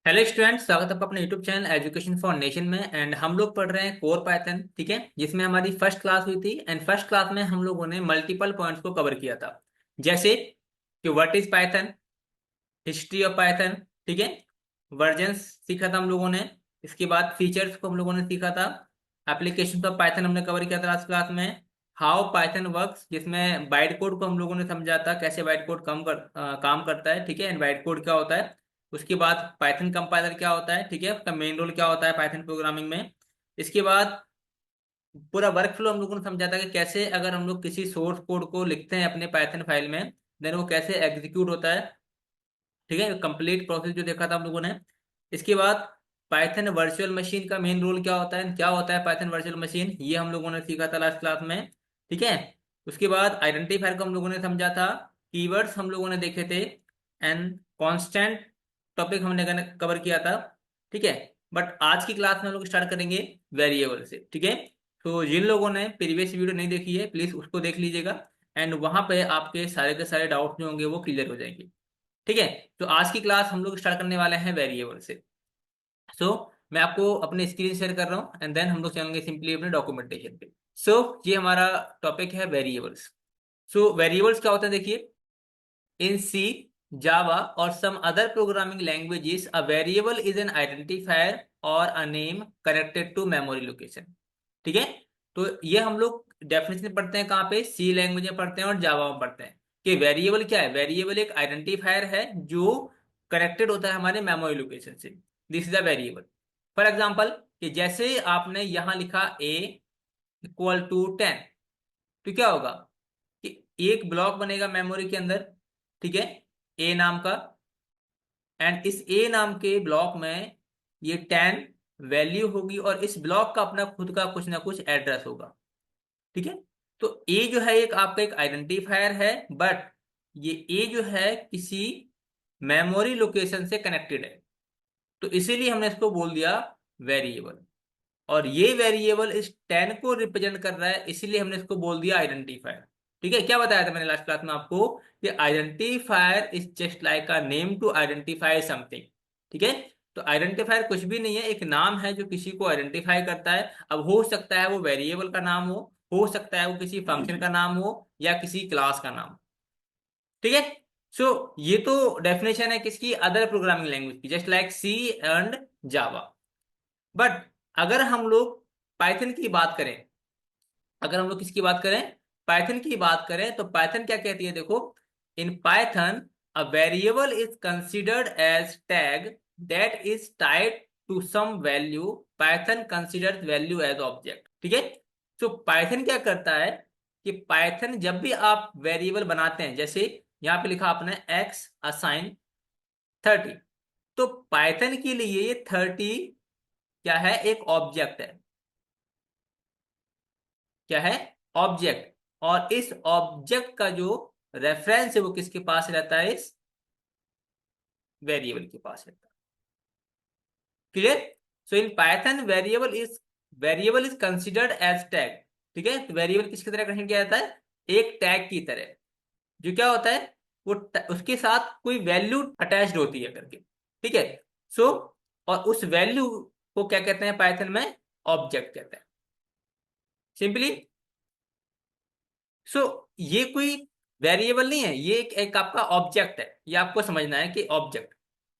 Hello student, स्वागत है आपका अपने YouTube channel education for nation में। एंड हम लोग पढ़ रहे हैं कोर पाइथन, ठीक है, जिसमें हमारी फर्स्ट क्लास हुई थी। एंड फर्स्ट क्लास में हम लोगों ने मल्टीपल पॉइंट्स को कवर किया था, जैसे कि what is Python, history of Python, ठीक है, वर्जन्स सीखा था हम लोगों ने। इसके बाद फीचर्स को हम लोगों ने सीखा था। एप्लीकेशन ऑफ पाइथन हमने कवर किया था लास्ट क्लास में। हाउ पाइथन वर्क्स, जिसमें बाइट कोड को हम लोगों ने समझा था, कैसे बाइट कोड काम करता है, ठीक है, एंड बाइट कोड क्या होता है। उसके बाद पाइथन कंपाइलर क्या होता है, ठीक है, उसका मेन रोल क्या होता है पाइथन प्रोग्रामिंग में। इसके बाद पूरा वर्क फ्लो हम लोगों ने समझा था कि कैसे अगर हम लोग किसी सोर्स कोड को लिखते हैं अपने पाइथन फाइल में, देन वो कैसे एग्जीक्यूट होता है, ठीक है, कंप्लीट प्रोसेस जो देखा था हम लोगों ने। इसके बाद पाइथन वर्चुअल मशीन का मेन रोल क्या होता है, क्या होता है पाइथन वर्चुअल मशीन, ये हम लोगों ने सीखा था लास्ट क्लास में, ठीक है। उसके बाद आइडेंटिफायर को हम लोगों ने समझा था। कीवर्ड्स हम लोगों ने देखे थे। एंड कांस्टेंट टॉपिक हमने कवर किया था, ठीक है। बट आज की क्लास में हम लोग स्टार्ट करेंगे वेरिएबल से, ठीक है। तो जिन लोगों ने प्रीवियस वीडियो नहीं देखी है, प्लीज उसको देख लीजिएगा। एंड वहां पे आपके सारे के सारे डाउट जो होंगे वो क्लियर हो जाएंगे, ठीक है। तो आज की क्लास हम लोग स्टार्ट करने वाले हैं वेरिएबल से। सो मैं आपको अपनी स्क्रीन शेयर कर रहा हूँ, एंड देन हम लोग चलेंगे सिंपली अपने डॉक्यूमेंटेशन पे। ये हमारा टॉपिक है वेरिएबल्स। वेरिएबल्स क्या होता है, देखिए। इन सी, जावा और some other programming languages, a variable is an identifier और a name connected to memory location, ठीक है। तो ये हम लोग डेफिनेशन पढ़ते हैं कहाँ पे, सी लैंग्वेज में पढ़ते हैं और जावा में पढ़ते हैं कि वेरिएबल क्या है। वेरिएबल एक आइडेंटिफायर है जो कनेक्टेड होता है हमारे मेमोरी लोकेशन से। This is a variable. For example, कि जैसे आपने यहां लिखा a इक्वल टू 10, तो क्या होगा कि एक ब्लॉक बनेगा मेमोरी के अंदर, ठीक है, ए नाम का। एंड इस ए नाम के ब्लॉक में ये 10 वैल्यू होगी, और इस ब्लॉक का अपना खुद का कुछ ना कुछ एड्रेस होगा, ठीक है। तो ए जो है एक आपका एक आइडेंटिफायर है, बट ये ए जो है किसी मेमोरी लोकेशन से कनेक्टेड है, तो इसीलिए हमने इसको बोल दिया वेरिएबल। और ये वेरिएबल इस 10 को रिप्रेजेंट कर रहा है, इसीलिए हमने इसको बोल दिया आइडेंटिफायर, ठीक है। क्या बताया था मैंने लास्ट क्लास में आपको, कि identifier is just like a name to identify something, ठीक है। तो आइडेंटिफायर कुछ भी नहीं है, एक नाम है जो किसी को आइडेंटिफाई करता है। अब हो सकता है वो वेरिएबल का नाम हो सकता है वो किसी फंक्शन का नाम हो, या किसी क्लास का नाम, ठीक है। ये तो डेफिनेशन है किसकी, अदर प्रोग्रामिंग लैंग्वेज की, just like C and Java. But अगर हम लोग पाइथन की बात करें, अगर हम लोग किसकी बात करें, पाइथन की बात करें, तो पाइथन क्या कहती है, देखो। In Python a variable is considered as tag that is tied to some value. Python considers value as object, ठीक है। पाइथन क्या करता है कि पाइथन जब भी आप वेरिएबल बनाते हैं, जैसे यहां पे लिखा आपने एक्स असाइन 30, तो पाइथन के लिए ये 30 क्या है, एक ऑब्जेक्ट है। क्या है, ऑब्जेक्ट। और इस ऑब्जेक्ट का जो रेफरेंस है वो किसके पास रहता है, इस वेरिएबल के पास रहता है। Clear. In Python variable is considered as tag, ठीक है। तो वेरिएबल किसकी तरह कंसिडर किया जाता है, एक टैग की तरह, जो क्या होता है, वो उसके साथ कोई वैल्यू अटैच्ड होती है करके, ठीक है। सो और उस वैल्यू को क्या कहते हैं पाइथन में, ऑब्जेक्ट कहते हैं, सिंपली। सो ये कोई वेरिएबल नहीं है, ये एक आपका ऑब्जेक्ट है। ये आपको समझना है कि ऑब्जेक्ट,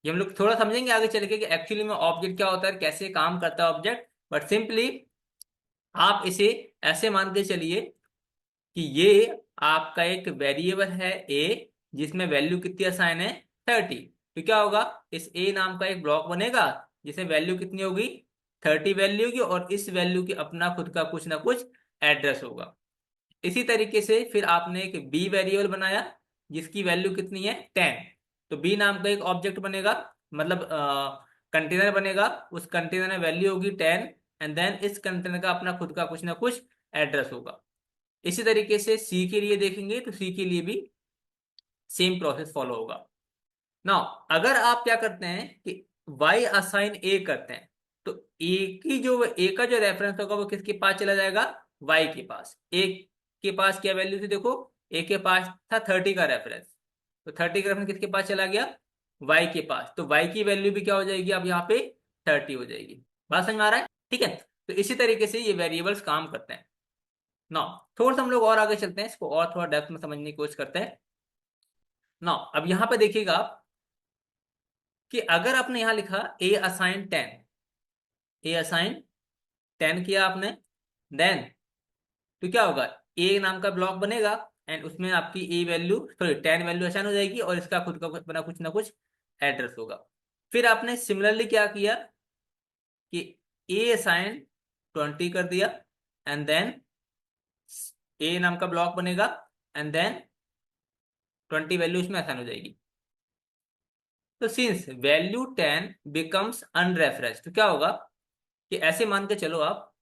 ये हम लोग थोड़ा समझेंगे आगे चल के कि एक्चुअली में ऑब्जेक्ट क्या होता है, कैसे काम करता है ऑब्जेक्ट। बट सिंपली आप इसे ऐसे मान के चलिए कि ये आपका एक वेरिएबल है ए, जिसमें वैल्यू कितनी असाइन है, 30। तो क्या होगा, इस ए नाम का एक ब्लॉक बनेगा जिसमें वैल्यू कितनी होगी, 30 वैल्यू होगी, और इस वैल्यू की अपना खुद का कुछ ना कुछ एड्रेस होगा। इसी तरीके से फिर आपने एक बी वेरिएबल बनाया जिसकी वैल्यू कितनी है, 10। तो बी नाम का एक ऑब्जेक्ट बनेगा, मतलब कंटेनर बनेगा, उस कंटेनर में वैल्यू होगी 10। एंड देन इस कंटेनर का अपना खुद का कुछ ना कुछ एड्रेस होगा। इसी तरीके से सी के लिए देखेंगे, तो सी के लिए भी सेम प्रोसेस फॉलो होगा। नाउ अगर आप क्या करते हैं कि y असाइन ए करते हैं, तो ए की जो ए का जो रेफरेंस होगा वो किसके पास चला जाएगा, y के पास। ए के पास क्या वैल्यू थी, देखो, ए के पास था 30 का रेफरेंस, तो 30 का रेफरेंस किसके पास चला गया, y के पास, तो y की वैल्यू भी क्या हो जाएगी अब यहाँ पे 30 हो जाएगी। बात समझ में आ रहा है? ठीक है, तो इसी तरीके से ये वेरिएबल्स काम करते हैं ना। थोड़ा सा हम लोग और आगे चलते हैं, इसको और थोड़ा डेप्थ में समझने की कोशिश करते हैं ना। अब यहाँ पे देखिएगा आप कि अगर आपने यहाँ लिखा ए असाइन 10, ए असाइन 10 किया आपने, देन तो क्या होगा, ए नाम का ब्लॉक बनेगा एंड उसमें आपकी ए वैल्यू सॉरी 10 वैल्यू असाइन हो जाएगी और इसका खुद का अपना कुछ ना कुछ एड्रेस होगा। फिर आपने सिमिलरली क्या किया कि ए असाइन 20 कर दिया एंड देन ए नाम का ब्लॉक बनेगा एंड देन 20 वैल्यू इसमें असाइन हो जाएगी। तो सिंस वैल्यू 10 बिकम्स अनरेफरेंस, तो क्या होगा कि ऐसे मान के चलो आप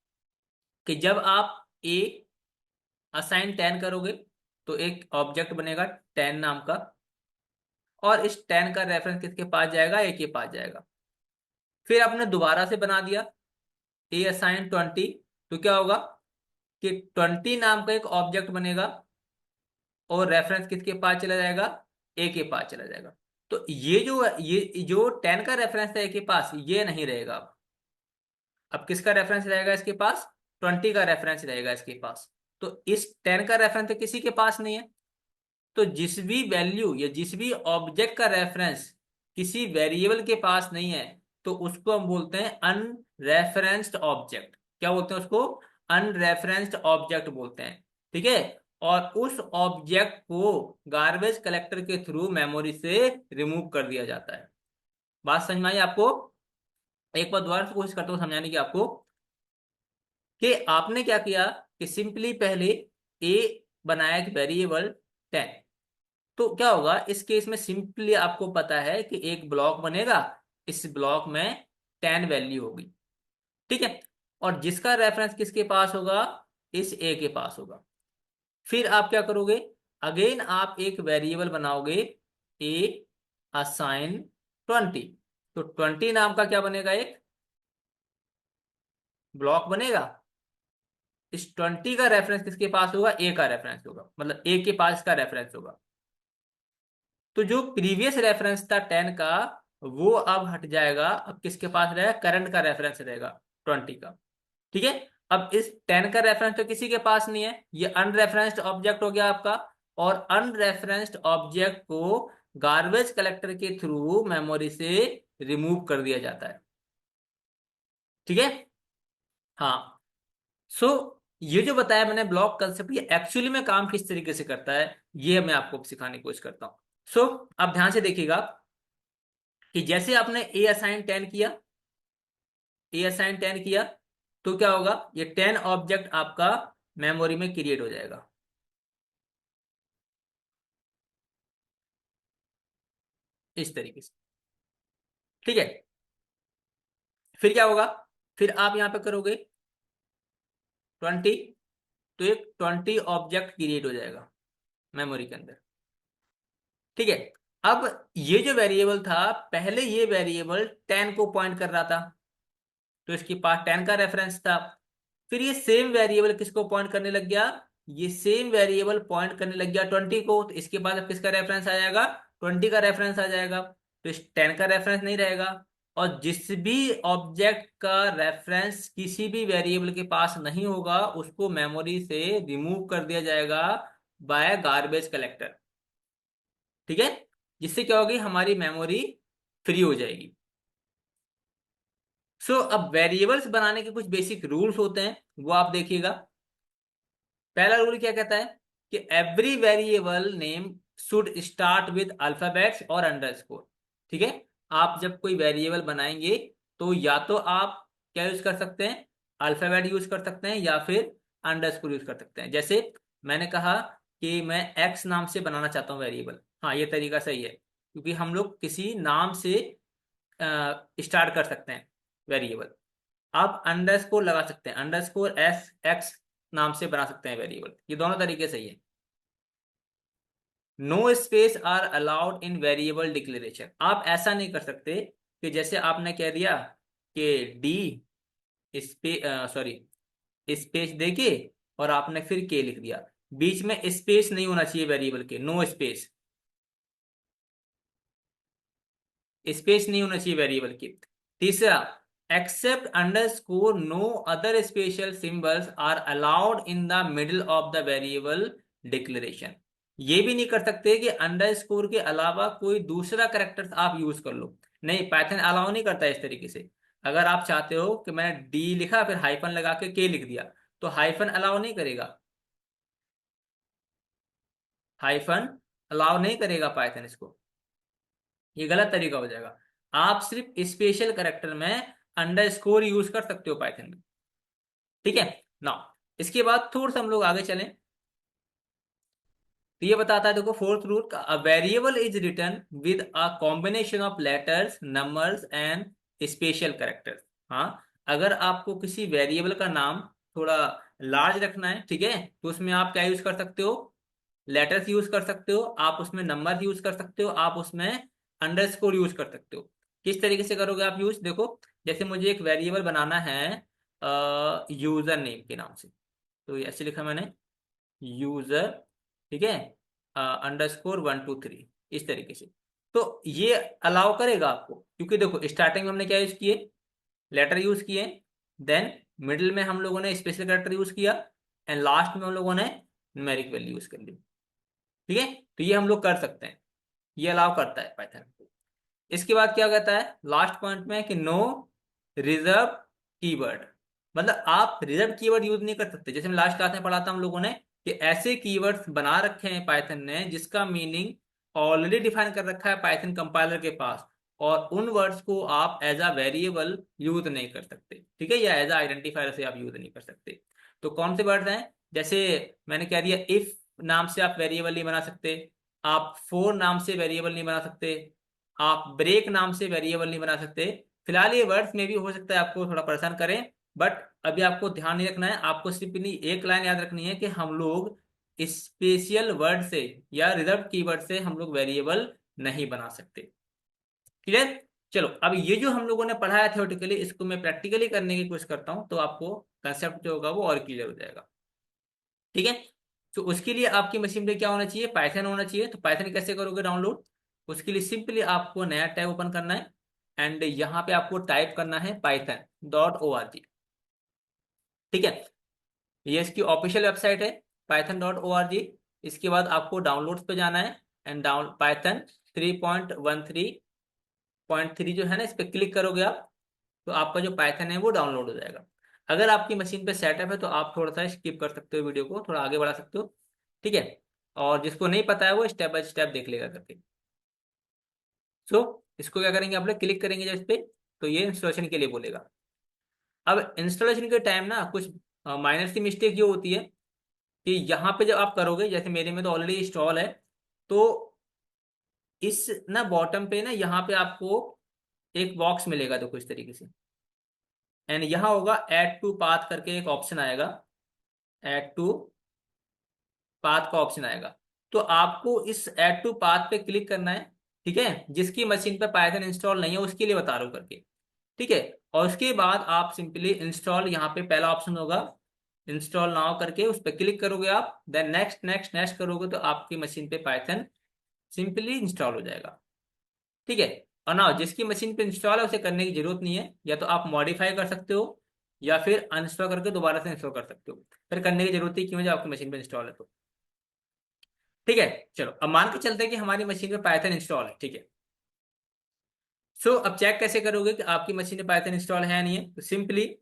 कि जब आप ए असाइन 10 करोगे तो एक ऑब्जेक्ट बनेगा 10 नाम का, और इस 10 का रेफरेंस किसके पास जाएगा, ए के पास जाएगा। फिर आपने दोबारा से बना दिया ए असाइन 20, तो क्या होगा कि 20 नाम का एक ऑब्जेक्ट बनेगा और रेफरेंस किसके पास चला जाएगा, ए के पास चला जाएगा। तो ये जो 10 का रेफरेंस है ए के पास, ये नहीं रहेगा। अब किसका रेफरेंस रहेगा इसके पास, 20 का रेफरेंस रहेगा इसके पास। तो इस 10 का रेफरेंस तो किसी के पास नहीं है। तो जिस भी वैल्यू या जिस भी ऑब्जेक्ट का रेफरेंस किसी वेरिएबल के पास नहीं है, तो उसको हम बोलते हैं अनरेफरेंस्ड ऑब्जेक्ट। क्या बोलते हैं उसको, अनरेफरेंस्ड ऑब्जेक्ट बोलते हैं। ठीक है, और उस ऑब्जेक्ट को गार्बेज कलेक्टर के थ्रू मेमोरी से रिमूव कर दिया जाता है। बात समझ में आई आपको? एक बार दोबारा से कोशिश करता हूँ समझाने की आपको कि आपने क्या किया कि सिंपली पहले ए बनाया एक वेरिएबल 10। तो क्या होगा इस केस में, सिंपली आपको पता है कि एक ब्लॉक बनेगा, इस ब्लॉक में 10 वैल्यू होगी। ठीक है, और जिसका रेफरेंस किसके पास होगा, इस ए के पास होगा। फिर आप क्या करोगे, अगेन आप एक वेरिएबल बनाओगे ए असाइन 20। तो 20 नाम का क्या बनेगा, एक ब्लॉक बनेगा। इस 20 का रेफरेंस किसके पास होगा, ए का रेफरेंस होगा, मतलब ए के पास का रेफरेंस होगा। तो जो प्रीवियस रेफरेंस था 10 का, वो अब हट जाएगा, अब किसके पास रहेगा, करंट का रेफरेंस रहेगा 20 का। ठीक है, अब इस 10 का रेफरेंस तो किसी के पास नहीं है, ये अनरेफरेंस्ड ऑब्जेक्ट हो गया आपका। और अनरेफरेंस्ड ऑब्जेक्ट को गार्बेज कलेक्टर के थ्रू मेमोरी से रिमूव कर दिया जाता है। ठीक है, हाँ। सो ये जो बताया मैंने ब्लॉक कंसेप्ट, ये एक्चुअली में काम किस तरीके से करता है, ये मैं आपको सिखाने की कोशिश करता हूँ। सो अब ध्यान से देखिएगा कि जैसे आपने ए असाइन 10 किया, ए असाइन 10 किया, तो क्या होगा, ये 10 ऑब्जेक्ट आपका मेमोरी में क्रिएट हो जाएगा इस तरीके से। ठीक है, फिर क्या होगा, फिर आप यहां पे करोगे 20, तो एक 20 ऑब्जेक्ट क्रिएट हो जाएगा मेमोरी के अंदर। ठीक है, अब ये जो वेरिएबल था, पहले ये वेरिएबल 10 को पॉइंट कर रहा था, तो इसके पास 10 का रेफरेंस था। फिर ये सेम वेरिएबल किसको पॉइंट करने लग गया, ये सेम वेरिएबल पॉइंट करने लग गया 20 को, तो इसके बाद अब किसका रेफरेंस आ जाएगा, 20 का रेफरेंस आ जाएगा। तो इस 10 का रेफरेंस नहीं रहेगा। और जिस भी ऑब्जेक्ट का रेफरेंस किसी भी वेरिएबल के पास नहीं होगा, उसको मेमोरी से रिमूव कर दिया जाएगा बाय गार्बेज कलेक्टर। ठीक है, जिससे क्या होगी, हमारी मेमोरी फ्री हो जाएगी। अब वेरिएबल्स बनाने के कुछ बेसिक रूल्स होते हैं, वो आप देखिएगा। पहला रूल क्या कहता है कि every variable name should start with alphabets और अंडरस्कोर। ठीक है, आप जब कोई वेरिएबल बनाएंगे तो या तो आप क्या यूज कर सकते हैं, अल्फाबेट यूज कर सकते हैं या फिर अंडरस्कोर यूज कर सकते हैं। जैसे मैंने कहा कि मैं एक्स नाम से बनाना चाहता हूँ वेरिएबल, हाँ ये तरीका सही है, क्योंकि हम लोग किसी नाम से स्टार्ट कर सकते हैं वेरिएबल। आप अंडरस्कोर लगा सकते हैं, अंडरस्कोर एस एक्स नाम से बना सकते हैं वेरिएबल, ये दोनों तरीके सही है। No space are allowed in variable declaration, आप ऐसा नहीं कर सकते कि जैसे आपने कह दिया कि डी स्पे सॉरी स्पेस देके और आपने फिर के लिख दिया, बीच में स्पेस नहीं होना चाहिए वेरिएबल के, नो स्पेस। स्पेस नहीं होना चाहिए वेरिएबल की। तीसरा, except underscore no other special symbols are allowed in the middle of the variable declaration. ये भी नहीं कर सकते कि अंडरस्कोर के अलावा कोई दूसरा कैरेक्टर आप यूज कर लो, नहीं, पाइथन अलाउ नहीं करता इस तरीके से। अगर आप चाहते हो कि मैंने डी लिखा फिर हाइफन लगा के लिख दिया, तो हाइफन अलाउ नहीं करेगा, हाइफन अलाउ नहीं करेगा पाइथन इसको, ये गलत तरीका हो जाएगा। आप सिर्फ स्पेशल कैरेक्टर में अंडरस्कोर यूज कर सकते हो पाइथन में, ठीक है ना। इसके बाद थोड़ा सा हम लोग आगे चलें, तो ये बताता है, देखो fourth rule, a variable is return with a combination of letters numbers and special characters. हाँ, अगर आपको किसी वेरिएबल का नाम थोड़ा लार्ज रखना है, ठीक है, तो उसमें आप क्या यूज कर सकते हो, लेटर्स यूज कर सकते हो, आप उसमें नंबर यूज कर सकते हो, आप उसमें अंडरस्कोर यूज कर सकते हो। किस तरीके से करोगे आप यूज, देखो, जैसे मुझे एक वेरिएबल बनाना है यूजर नेम के नाम से, तो ये ऐसे लिखा मैंने, यूजर, ठीक है, अंडरस्कोर 123, इस तरीके से। तो ये अलाउ करेगा आपको, क्योंकि देखो स्टार्टिंग में हमने क्या यूज किए, लेटर यूज किए, देन मिडिल में हम लोगों ने स्पेशल कैरेक्टर यूज किया, एंड लास्ट में हम लोगों ने न्यूमेरिक वैल्यू यूज कर ली, ठीक है। तो ये हम लोग कर सकते हैं, ये अलाउ करता है पाइथन। इसके बाद क्या कहता है लास्ट पॉइंट में कि नो रिजर्व कीवर्ड, मतलब आप रिजर्व कीवर्ड यूज नहीं कर सकते। जैसे मैं लास्ट क्लास में पढ़ा था हम लोगों ने कि ऐसे कीवर्ड्स बना रखे हैं पाइथन ने जिसका मीनिंग ऑलरेडी डिफाइन कर रखा है पाइथन कंपाइलर के पास, और उन वर्ड्स को आप एज अ वेरिएबल यूज नहीं कर सकते, ठीक है, या एज अ आइडेंटिफायर से आप यूज नहीं कर सकते। तो कौन से वर्ड्स हैं, जैसे मैंने कह दिया, इफ नाम से आप वेरिएबल नहीं बना सकते, आप फोर नाम से वेरिएबल नहीं बना सकते, आप ब्रेक नाम से वेरिएबल नहीं बना सकते। फिलहाल ये वर्ड्स में भी हो सकता है आपको थोड़ा परेशान करें, बट अभी आपको ध्यान नहीं रखना है, आपको सिर्फ एक लाइन याद रखनी है कि हम लोग स्पेशल वर्ड से या रिजर्व कीवर्ड से हम लोग वेरिएबल नहीं बना सकते। क्लियर। चलो, अब ये जो हम लोगों ने पढ़ा है थ्योरेटिकली, इसको मैं प्रैक्टिकली करने की कोशिश करता हूँ, तो आपको कंसेप्ट जो होगा वो और क्लियर हो जाएगा, ठीक है। तो उसके लिए आपकी मशीन पे क्या होना चाहिए, पाइथन होना चाहिए। तो पाइथन कैसे करोगे डाउनलोड, उसके लिए सिंपली आपको नया टैब ओपन करना है, एंड यहाँ पे आपको टाइप करना है python.org, ठीक है। ये इसकी ऑफिशियल वेबसाइट है, python.org। इसके बाद आपको डाउनलोड्स पे जाना है, एंड डाउन पाइथन 3.13.3 जो है ना, इस पर क्लिक करोगे आप, तो आपका जो पाइथन है वो डाउनलोड हो जाएगा। अगर आपकी मशीन पे सेटअप है तो आप थोड़ा सा स्किप कर सकते हो, वीडियो को थोड़ा आगे बढ़ा सकते हो, ठीक है। और जिसको नहीं पता है वो स्टेप बाय स्टेप देख लेगा करके। सो इसको क्या करेंगे, आप लोग क्लिक करेंगे जब इस पे, तो ये इंस्टॉलेशन के लिए बोलेगा। अब इंस्टॉलेशन के टाइम ना कुछ माइनर सी मिस्टेक ये होती है कि यहाँ पे जब आप करोगे, जैसे मेरे में तो ऑलरेडी इंस्टॉल है, तो इस ना बॉटम पे ना यहाँ पे आपको एक बॉक्स मिलेगा, देखो इस तरीके से, एंड यहाँ होगा ऐड टू पाथ करके एक ऑप्शन आएगा, ऐड टू पाथ का ऑप्शन आएगा। तो आपको इस ऐड टू पाथ पे क्लिक करना है, ठीक है, जिसकी मशीन पे पाइथन इंस्टॉल नहीं है उसके लिए बता रहा हूँ करके, ठीक है। और उसके बाद आप सिंपली इंस्टॉल, यहाँ पे पहला ऑप्शन होगा इंस्टॉल नाउ करके, उस पर क्लिक करोगे आप, देन नेक्स्ट नेक्स्ट नेक्स्ट करोगे तो आपकी मशीन पे पाइथन सिंपली इंस्टॉल हो जाएगा, ठीक है। और ना जिसकी मशीन पे इंस्टॉल है उसे करने की जरूरत नहीं है, या तो आप मॉडिफाई कर सकते हो या फिर अनइंस्टॉल करके दोबारा से इंस्टॉल कर सकते हो, फिर करने की जरूरत ही क्यों है जब आपकी मशीन पे इंस्टॉल है तो, ठीक है। चलो, अब मान के चलते हैं कि हमारी मशीन पे पाइथन इंस्टॉल है, ठीक है। सो अब चेक कैसे करोगे कि आपकी मशीन पे पाइथन इंस्टॉल है या नहीं है, तो सिंपली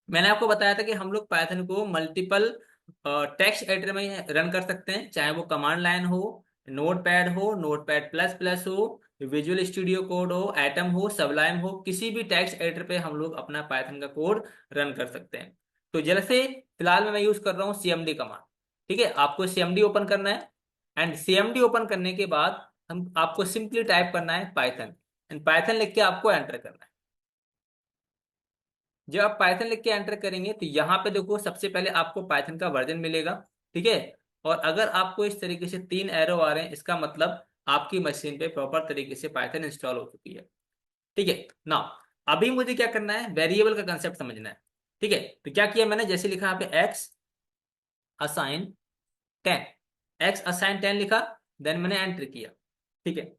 मैंने आपको बताया था कि हम लोग पाइथन को मल्टीपल टेक्स्ट एडिटर में रन कर सकते हैं, चाहे वो कमांड लाइन हो, नोट पैड प्लस प्लस हो, विजुअल स्टूडियो कोड हो, एटम हो, सबलाइम हो, किसी भी टेक्स्ट एडिटर पे हम लोग अपना पाइथन का कोड रन कर सकते हैं। तो जैसे फिलहाल में मैं यूज कर रहा हूँ सीएमडी कमांड, ठीक है। आपको सीएमडी ओपन करना है, एंड सीएमडी ओपन करने के बाद हम आपको सिंपली टाइप करना है पाइथन, एंड पाइथन लिख के आपको एंटर करना है। जब आप पाइथन लिख के एंटर करेंगे तो यहाँ पे देखो सबसे पहले आपको पाइथन का वर्जन मिलेगा, ठीक है। और अगर आपको इस तरीके से तीन एरो आ रहे हैं, इसका मतलब आपकी मशीन पे प्रॉपर तरीके से पाइथन इंस्टॉल हो चुकी है, ठीक है ना। अभी मुझे क्या करना है, वेरिएबल का कंसेप्ट समझना है, ठीक है। तो क्या किया मैंने, जैसे लिखा यहाँ पे एक्स असाइन 10 लिखा, देन मैंने एंटर किया, ठीक है।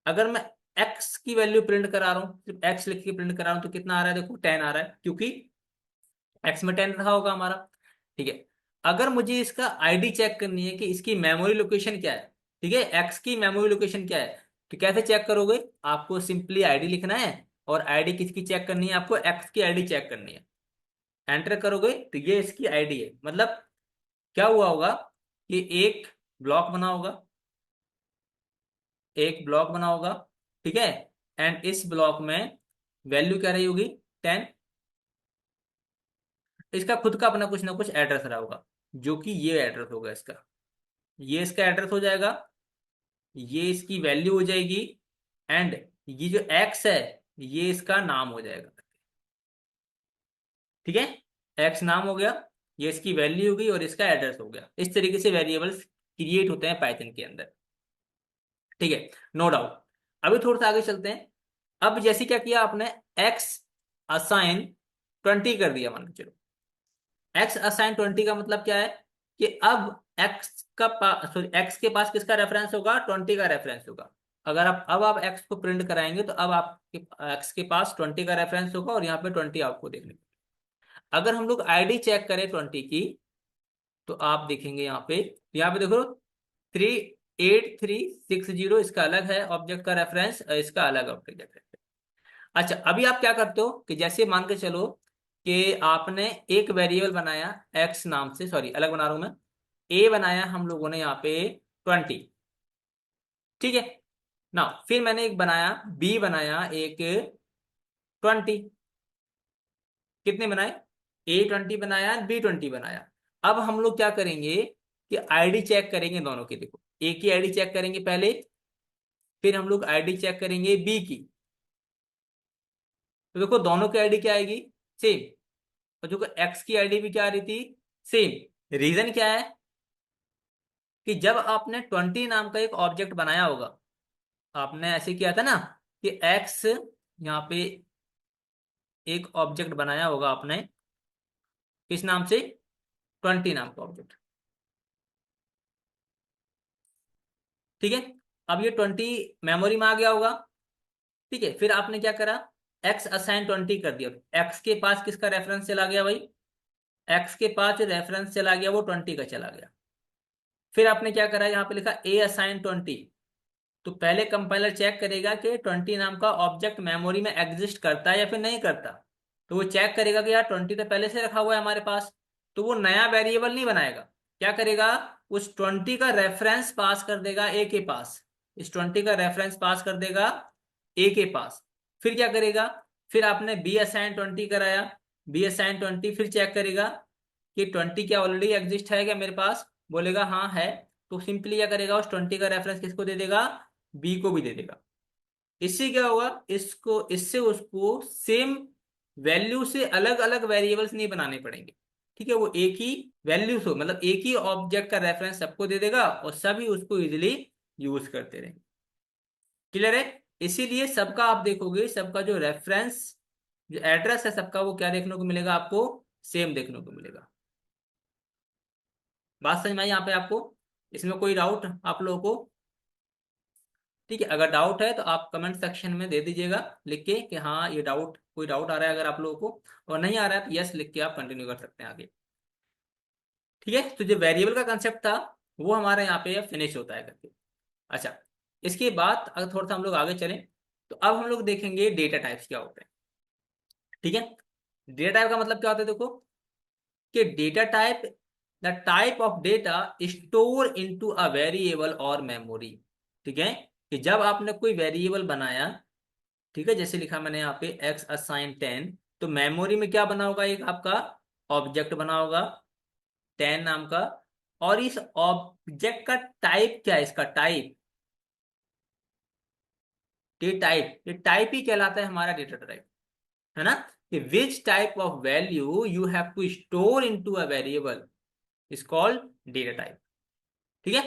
अगर मैं एक्स की वैल्यू प्रिंट करा रहा हूँ, सिर्फ एक्स लिख के प्रिंट करा रहा हूँ, तो कितना आ रहा है, देखो 10 आ रहा है, क्योंकि एक्स में 10 रहा होगा हमारा। ठीक है, अगर मुझे इसका आईडी चेक करनी है कि इसकी मेमोरी लोकेशन क्या है, ठीक है, एक्स की मेमोरी लोकेशन क्या है, तो कैसे चेक करोगे, आपको सिंपली आईडी लिखना है, और आईडी किसकी चेक करनी है, आपको एक्स की आईडी चेक करनी है। एंटर करोगे तो ये इसकी आईडी है, मतलब क्या हुआ होगा कि एक ब्लॉक बना होगा, एक ब्लॉक बना होगा, ठीक है, एंड इस ब्लॉक में वैल्यू क्या रही होगी, 10। इसका खुद का अपना कुछ ना कुछ एड्रेस रहा होगा, जो कि ये एड्रेस होगा इसका, ये इसका एड्रेस हो जाएगा, ये इसकी वैल्यू हो जाएगी, एंड ये जो एक्स है ये इसका नाम हो जाएगा। ठीक है, एक्स नाम हो गया, ये इसकी वैल्यू हो गई, और इसका एड्रेस हो गया। इस तरीके से वेरिएबल्स क्रिएट होते हैं पाइथन के अंदर। ठीक है, नो डाउट। अभी थोड़ा सा आगे चलते हैं। अब जैसे क्या किया आपने, एक्स असाइन 20 कर दिया, मान के चलो एक्स असाइन 20 का मतलब क्या है कि अब एक्स का सॉरी एक्स के पास किसका रेफरेंस होगा, 20 का रेफरेंस होगा। अगर आप अब आप एक्स को प्रिंट कराएंगे तो अब आपके एक्स के पास 20 का रेफरेंस होगा, और यहाँ पे 20 आपको देखने को। अगर हम लोग आईडी चेक करें 20 की, तो आप देखेंगे यहाँ पे देखो 38360, इसका अलग है ऑब्जेक्ट का रेफरेंस, इसका अलग ऑब्जेक्ट है। अच्छा, अभी आप क्या करते हो कि जैसे मान के चलो कि आपने एक वेरिएबल बनाया एक्स नाम से, सॉरी अलग बना रहा हूं मैं, ए बनाया हम लोगों ने यहाँ पे 20, ठीक है ना, फिर मैंने एक बनाया बी बनाया एक 20, कितने बनाए, A20 बनाया, B20 बनाया। अब हम लोग क्या करेंगे कि आईडी चेक करेंगे दोनों की, देखो ए की आईडी चेक करेंगे पहले, फिर हम लोग आईडी चेक करेंगे बी की। तो देखो दोनों की आईडी क्या आएगी, सेम, और जो एक्स की आईडी भी क्या आ रही थी, सेम। रीजन क्या है कि जब आपने 20 नाम का एक ऑब्जेक्ट बनाया होगा, आपने ऐसे किया था ना कि एक्स यहाँ पे एक ऑब्जेक्ट बनाया होगा आपने, किस नाम से, 20 नाम का ऑब्जेक्ट, ठीक है। अब ये 20 मेमोरी में आ गया होगा, ठीक है, फिर आपने क्या करा, एक्स असाइन 20 कर दिया, एक्स के पास किसका रेफरेंस चला गया भाई, एक्स के पास जो रेफरेंस चला गया वो 20 का चला गया। फिर आपने क्या करा, यहाँ पे लिखा ए असाइन 20, तो पहले कंपाइलर चेक करेगा कि 20 नाम का ऑब्जेक्ट मेमोरी में एग्जिस्ट करता है या फिर नहीं करता। तो वो चेक करेगा कि यार 20 तो पहले से रखा हुआ है हमारे पास, तो वो नया वेरिएबल नहीं बनाएगा। क्या करेगा, उस 20 का रेफरेंस पास कर देगा ए के पास, इस 20 का रेफरेंस पास कर देगा ए के पास। फिर क्या करेगा, फिर आपने बी असाइन 20 कराया, बी असाइन 20 फिर चेक करेगा कि 20 क्या ऑलरेडी एग्जिस्ट है क्या मेरे पास, बोलेगा हाँ है, तो सिंपली क्या करेगा, उस 20 का रेफरेंस किसको दे देगा, बी को भी दे देगा। इससे क्या होगा, इसको इससे उसको सेम वैल्यू से अलग अलग वेरिएबल्स नहीं बनाने पड़ेंगे, ठीक है, वो एक ही वैल्यू से, मतलब एक ही ऑब्जेक्ट का रेफरेंस सबको दे देगा, और सभी उसको इजिली यूज करते रहेंगे। क्लियर है, इसीलिए सबका आप देखोगे, सबका जो रेफरेंस, जो एड्रेस है सबका, वो क्या देखने को मिलेगा आपको, सेम देखने को मिलेगा। बात समझ में आई यहाँ पे आपको, इसमें कोई डाउट आप लोगों को, ठीक है, अगर डाउट है तो आप कमेंट सेक्शन में दे दीजिएगा लिख के कि हाँ ये डाउट, कोई डाउट आ रहा है अगर आप लोगों को, और नहीं आ रहा है तो यस लिख के आप कंटिन्यू कर सकते हैं आगे। ठीक है, तो जो वेरिएबल का कंसेप्ट था वो हमारे यहाँ पे फिनिश होता है करके। अच्छा, इसके बाद अगर थोड़ा सा हम लोग आगे चलें, तो अब हम लोग देखेंगे डेटा टाइप्स क्या होते हैं। ठीक है, डेटा टाइप का मतलब क्या होता है, देखो कि data type, the type of data store into a variable और मेमोरी। ठीक है, कि जब आपने कोई वेरिएबल बनाया, ठीक है, जैसे लिखा मैंने यहाँ पे एक्स असाइन 10, तो मेमोरी में क्या बना होगा, एक आपका ऑब्जेक्ट बना होगा 10 नाम का, और इस ऑब्जेक्ट का टाइप क्या है, इसका टाइप, ये टाइप ही कहलाता है हमारा डेटा टाइप, है ना, कि which type of value you have to store into a variable is called data type. ठीक है,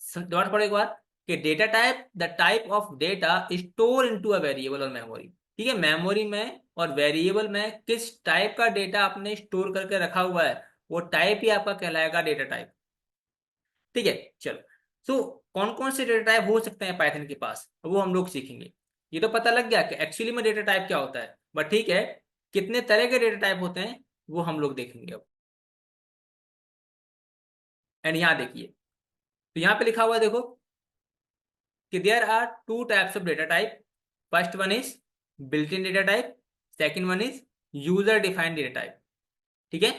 दोबारा पढ़ो एक बार, कि data type, the type of data store into a variable और मेमोरी। ठीक है, मेमोरी में और वेरिएबल में किस टाइप का डेटा आपने स्टोर करके रखा हुआ है, वो टाइप ही आपका कहलाएगा डेटा टाइप। ठीक है, चलो सो कौन कौन से डेटा टाइप हो सकते हैं पाइथन के पास, वो हम लोग सीखेंगे। ये तो पता लग गया कि एक्चुअली में डेटा टाइप क्या होता है, बट ठीक है, कितने तरह के डेटा टाइप होते हैं वो हम लोग देखेंगे अब। एंड यहाँ देखिए, तो यहाँ पे लिखा हुआ है देखो कि there are two types of data type. First one is built in data type, second one is user defined data type. ठीक है,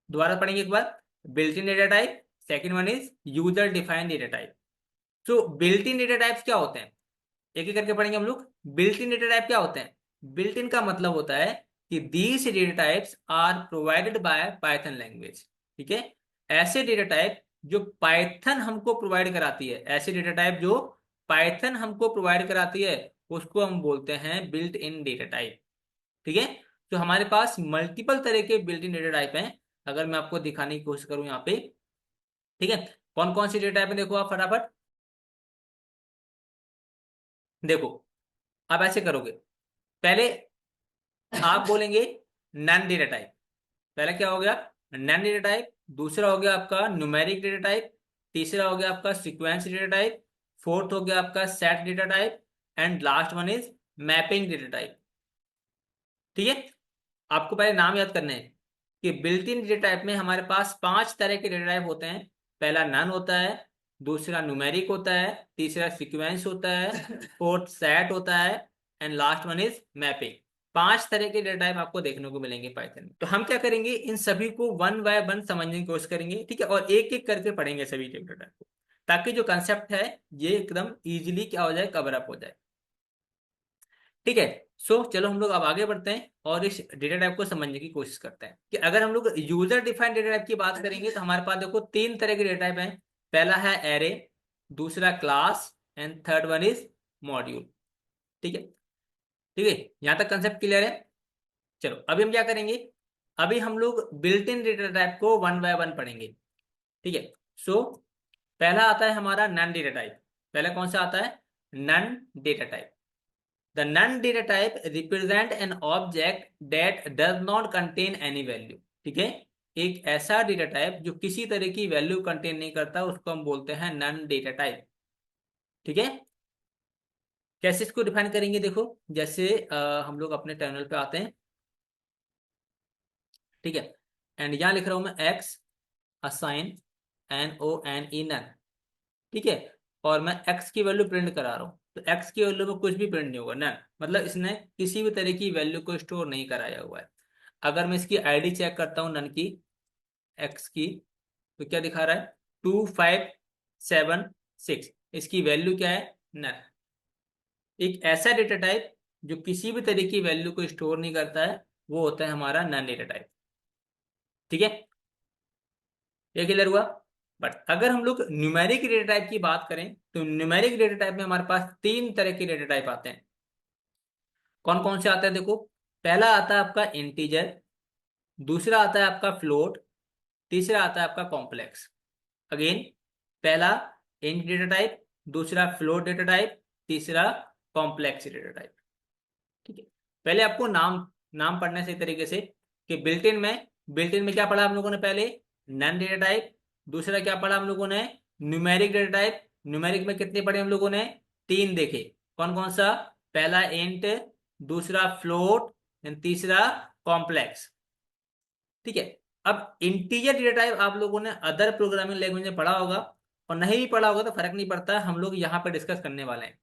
दोबारा पढ़ेंगे एक बार। Built in data type, second one is user defined data type. So built in data types क्या होते हैं, एक एक करके पढ़ेंगे हम लोग। बिल्ट इन डेटा टाइप क्या होते हैं, बिल्ट इन का मतलब होता है कि these data types are provided by Python language. ठीक है, ऐसे डेटा टाइप जो पाइथन हमको प्रोवाइड कराती है, ऐसे डेटा टाइप जो पाइथन हमको प्रोवाइड कराती है, उसको हम बोलते हैं बिल्ट इन डेटा टाइप। ठीक है, तो हमारे पास मल्टीपल तरह के बिल्ट इन डेटा टाइप हैं। अगर मैं आपको दिखाने की कोशिश करूं यहाँ पे, ठीक है, कौन कौन सी डेटा टाइप है देखो आप फटाफट। देखो, आप ऐसे करोगे, पहले आप बोलेंगे नन डेटा टाइप। पहला क्या हो गया, नन डेटा टाइप। दूसरा हो गया आपका न्यूमेरिक डेटा टाइप। तीसरा हो गया आपका सीक्वेंस डेटा टाइप। फोर्थ हो गया आपका set data type. And last one is mapping data type. ठीक है, आपको पहले नाम याद करने हैं कि बिल्ट इन डेटा टाइप में हमारे पास पांच तरह के डेटा टाइप होते हैं। पहला नन होता है, दूसरा न्यूमेरिक होता है, तीसरा सीक्वेंस होता है, फोर्थ सेट होता है, and last one is mapping. पांच तरह के डेटा टाइप आपको देखने को मिलेंगे पाइथन में। तो हम क्या करेंगे, इन सभी को वन बाय वन समझने की कोशिश करेंगे। ठीक है, और एक एक करके पढ़ेंगे सभी डेटा टाइप को, ताकि जो कंसेप्ट है ये एकदम इजीली क्या हो जाए, कवर अप हो जाए। ठीक है, सो चलो हम लोग अब आगे बढ़ते हैं और इस डेटा टाइप को समझने की कोशिश करते हैं कि अगर हम लोग यूजर डिफाइंड डेटा टाइप की बात करेंगे तो हमारे पास देखो तीन तरह के डेटा टाइप हैं। पहला है एरे, दूसरा class, and third one is module. ठीक है, ठीक है, यहां तक कंसेप्ट क्लियर है। चलो अभी हम क्या करेंगे, अभी हम लोग बिल्ट इन डेटा टाइप को वन बाय वन पढ़ेंगे। ठीक है, सो पहला आता है हमारा नन डेटा टाइप। पहला कौन सा आता है, none data type. The none data type represent an object that does not contain any value। ठीक है, एक ऐसा डेटा टाइप जो किसी तरह की वैल्यू कंटेन नहीं करता, उसको हम बोलते हैं नन डेटा टाइप। ठीक है, कैसे इसको डिफाइन करेंगे देखो, जैसे हम लोग अपने टर्मिनल पे आते हैं। ठीक है, एंड यहां लिख रहा हूं मैं एक्स असाइन NONE नन। ठीक है, और मैं एक्स की वैल्यू प्रिंट करा रहा हूँ, तो एक्स की वैल्यू में कुछ भी प्रिंट नहीं होगा, नन, मतलब इसने किसी भी तरह की वैल्यू को स्टोर नहीं कराया हुआ है। अगर मैं इसकी आईडी चेक करता हूँ नन की, एक्स की, तो क्या दिखा रहा है, 2576। इसकी वैल्यू क्या है, नन। एक ऐसा डेटा टाइप जो किसी भी तरह की वैल्यू को स्टोर नहीं करता है, वो होता है हमारा नन डेटा टाइप। ठीक है, ये क्लियर हुआ। बट अगर हम लोग न्यूमेरिक डेटा टाइप की बात करें, तो न्यूमेरिक डेटा टाइप में हमारे पास तीन तरह के डेटा टाइप आते हैं। कौन कौन से आते हैं देखो, पहला आता है आपका इंटीजर, दूसरा आता है आपका फ्लोट, तीसरा आता है आपका कॉम्प्लेक्स। अगेन, पहला इंट डेटा टाइप, दूसरा फ्लोट डेटा टाइप, तीसरा कॉम्प्लेक्स डेटा टाइप। ठीक है, पहले आपको नाम नाम पढ़ना है सही तरीके से कि बिल्ट इन में क्या पढ़ा हम लोगों ने पहले, नन डेटा टाइप। दूसरा क्या पढ़ा हम लोगों ने, न्यूमेरिक डेटा टाइप। न्यूमेरिक में कितने पढ़े हम लोगों ने, तीन देखे। कौन कौन सा, पहला इंट, दूसरा फ्लोट, एंड तीसरा कॉम्प्लेक्स। ठीक है, अब इंटीजर डेटा टाइप आप लोगों ने अदर प्रोग्रामिंग लैंग्वेज में पढ़ा होगा, और नहीं भी पढ़ा होगा तो फर्क नहीं पड़ता, हम लोग यहाँ पर डिस्कस करने वाले हैं।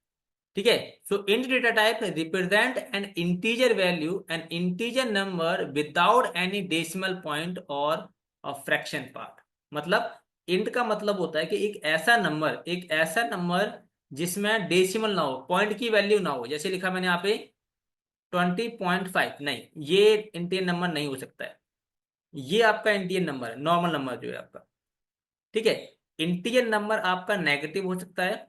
ठीक है, so int data type represent an integer value, an integer number without any decimal point और फ्रैक्शन पार्ट। मतलब इंट का मतलब होता है कि एक ऐसा नंबर जिसमें डेसिमल ना हो, पॉइंट की वैल्यू ना हो। जैसे लिखा मैंने यहाँ पे 20.5, नहीं, ये इंटीजर नंबर नहीं हो सकता है। ये आपका इंटीजर नंबर है, नॉर्मल नंबर जो है आपका। ठीक है, इंटीजर नंबर आपका नेगेटिव हो सकता है,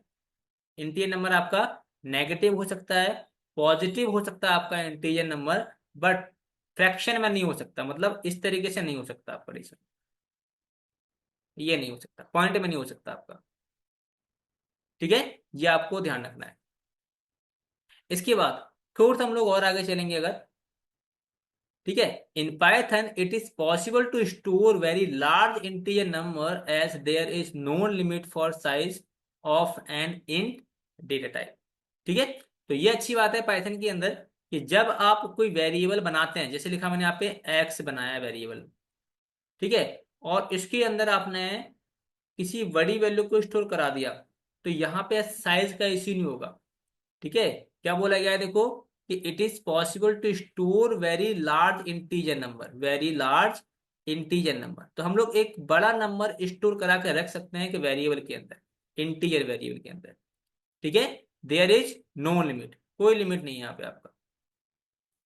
इंटीजर नंबर आपका नेगेटिव हो सकता है, पॉजिटिव हो सकता है आपका इंटीजर नंबर, बट फ्रैक्शन में नहीं हो सकता, मतलब इस तरीके से नहीं हो सकता आपका रेशो। ये नहीं हो सकता, पॉइंट में नहीं हो सकता आपका। ठीक है, ये आपको ध्यान रखना है। इसके बाद थोड़ा सा हम लोग और आगे चलेंगे, अगर ठीक है। In Python it is possible to store very large integer number as there is no limit for size of an int data type. ठीक है। तो ये अच्छी बात है पाइथन के अंदर कि जब आप कोई वेरिएबल बनाते हैं, जैसे लिखा मैंने यहाँ पे एक्स बनाया वेरिएबल, ठीक है, और इसके अंदर आपने किसी बड़ी वैल्यू को स्टोर करा दिया, तो यहाँ पे साइज का इश्यू नहीं होगा। ठीक है। क्या बोला गया है देखो कि it is possible to store very large integer number, very large integer number. तो हम लोग एक बड़ा नंबर स्टोर करा के रख सकते हैं कि वेरिएबल के अंदर, इंटीजर वेरिएबल के अंदर। ठीक है। देयर इज नो लिमिट, कोई लिमिट नहीं है यहाँ पे आपका।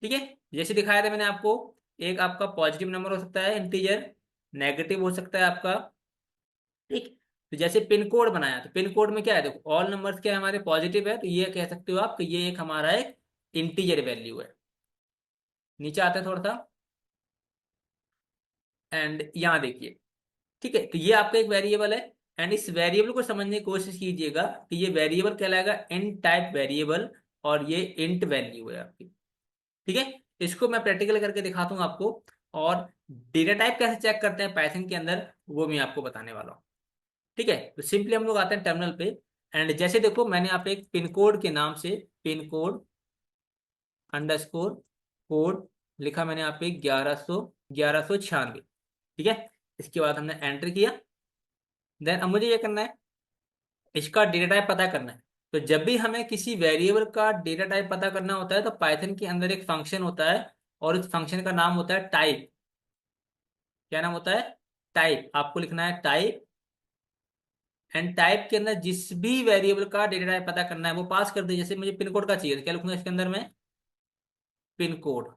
ठीक है। जैसे दिखाया था मैंने आपको, एक आपका पॉजिटिव नंबर हो सकता है इंटीजर, नेगेटिव हो सकता है आपका। ठीक। तो जैसे पिन कोड बनाया, तो पिन कोड में क्या है देखो, ऑल नंबर्स क्या है हमारे पॉजिटिव है, तो ये कह सकते हो आप कि ये एक हमारा एक इंटीजर वैल्यू है। नीचे आता है थोड़ा सा, एंड यहाँ देखिए। ठीक है। तो ये आपका एक वेरिएबल है, एंड इस वेरिएबल को समझने की कोशिश कीजिएगा कि ये वेरिएबल कहलाएगा इंट टाइप वेरिएबल, और ये इंट वैल्यू है आपकी। ठीक है। इसको मैं प्रैक्टिकल करके दिखाता हूँ आपको, और डेटा टाइप कैसे चेक करते हैं पाइथन के अंदर वो मैं आपको बताने वाला हूँ। ठीक है। तो सिंपली हम लोग आते हैं टर्मिनल पे, एंड जैसे देखो मैंने यहाँ पे एक पिन कोड के नाम से पिन कोड अंडरस्कोर कोड लिखा, मैंने यहाँ पे 1196। ठीक है। इसके बाद हमने एंटर किया। देन अब मुझे ये करना है, इसका डेटा टाइप पता करना है। तो जब भी हमें किसी वेरिएबल का डेटा टाइप पता करना होता है, तो पाइथन के अंदर एक फंक्शन होता है, और इस फंक्शन का नाम होता है टाइप। क्या नाम होता है? टाइप। आपको लिखना है टाइप, एंड टाइप के अंदर जिस भी वेरिएबल का डेटा टाइप पता करना है वो पास कर दे। जैसे मुझे पिन कोड का चाहिए, तो क्या लिखूंगा इसके अंदर में? Pin code.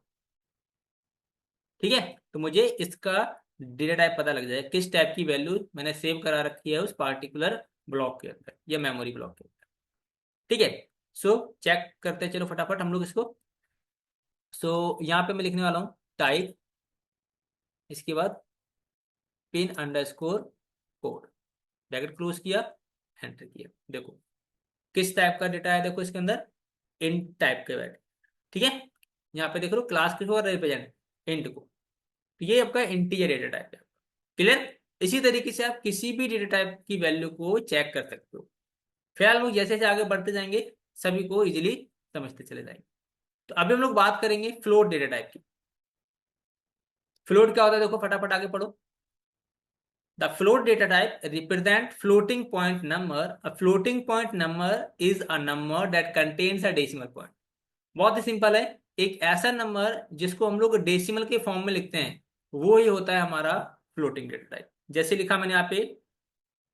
ठीक है। तो मुझे इसका डेटा टाइप पता लग जाए, किस टाइप की वैल्यू मैंने सेव करा रखी है उस पार्टिकुलर ब्लॉक के अंदर या मेमोरी ब्लॉक के अंदर। ठीक है। सो चेक करते हैं, चलो फटाफट हम लोग इसको। यहाँ पे मैं लिखने वाला हूँ टाइप, इसके बाद pin underscore code, bracket close किया, एंटर किया। देखो किस टाइप का डेटा है, देखो इसके अंदर इंट टाइप के वैल्यू। ठीक है। यहाँ पे देख लो क्लास किसको रिप्रेजेंट, इंट को। तो ये आपका इंटीजर डेटा टाइप है। क्लियर? इसी तरीके से आप किसी भी डेटा टाइप की वैल्यू को चेक कर सकते हो। फिलहाल लोग जैसे जैसे आगे बढ़ते जाएंगे सभी को इजीली समझते चले जाएंगे। तो अभी हम लोग बात करेंगे फ्लोट डेटा टाइप की। फ्लोट क्या होता है देखो, फटाफट आगे पढ़ो। The float data type represent floating point number. A floating point number is a number that contains a decimal point. बहुत ही सिंपल है, एक ऐसा नंबर जिसको हम लोग डेसिमल के फॉर्म में लिखते हैं, वो ही होता है हमारा फ्लोटिंग डेटा टाइप। जैसे लिखा मैंने यहाँ पे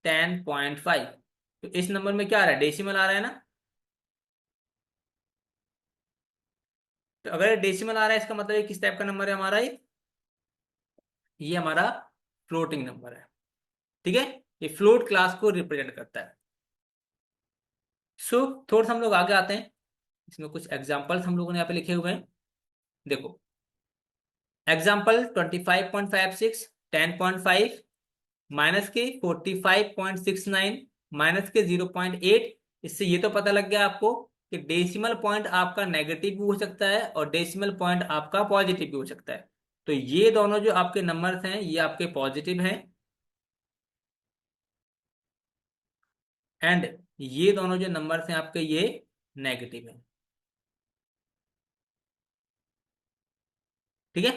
10.5, तो इस नंबर में क्या आ रहा है? डेसिमल आ रहा है ना। तो अगर डेसिमल आ रहा है इसका मतलब ये किस टाइप का नंबर है हमारा? ये हमारा फ्लोटिंग नंबर है। ठीक है। ये फ्लोट क्लास को रिप्रेजेंट करता है। थोड़ा सा हम लोग आगे आते हैं, इसमें कुछ एग्जांपल्स हम लोगों ने यहाँ पे लिखे हुए हैं। देखो एग्जाम्पल 25.56, 10.5, माइनस के 45.69, माइनस के 0.8। इससे ये तो पता लग गया आपको कि डेसिमल पॉइंट आपका नेगेटिव भी हो सकता है और डेसिमल पॉइंट आपका पॉजिटिव भी हो सकता है। तो ये दोनों जो आपके नंबर्स हैं ये आपके पॉजिटिव हैं, एंड ये दोनों जो नंबर्स हैं आपके ये नेगेटिव हैं। ठीक है।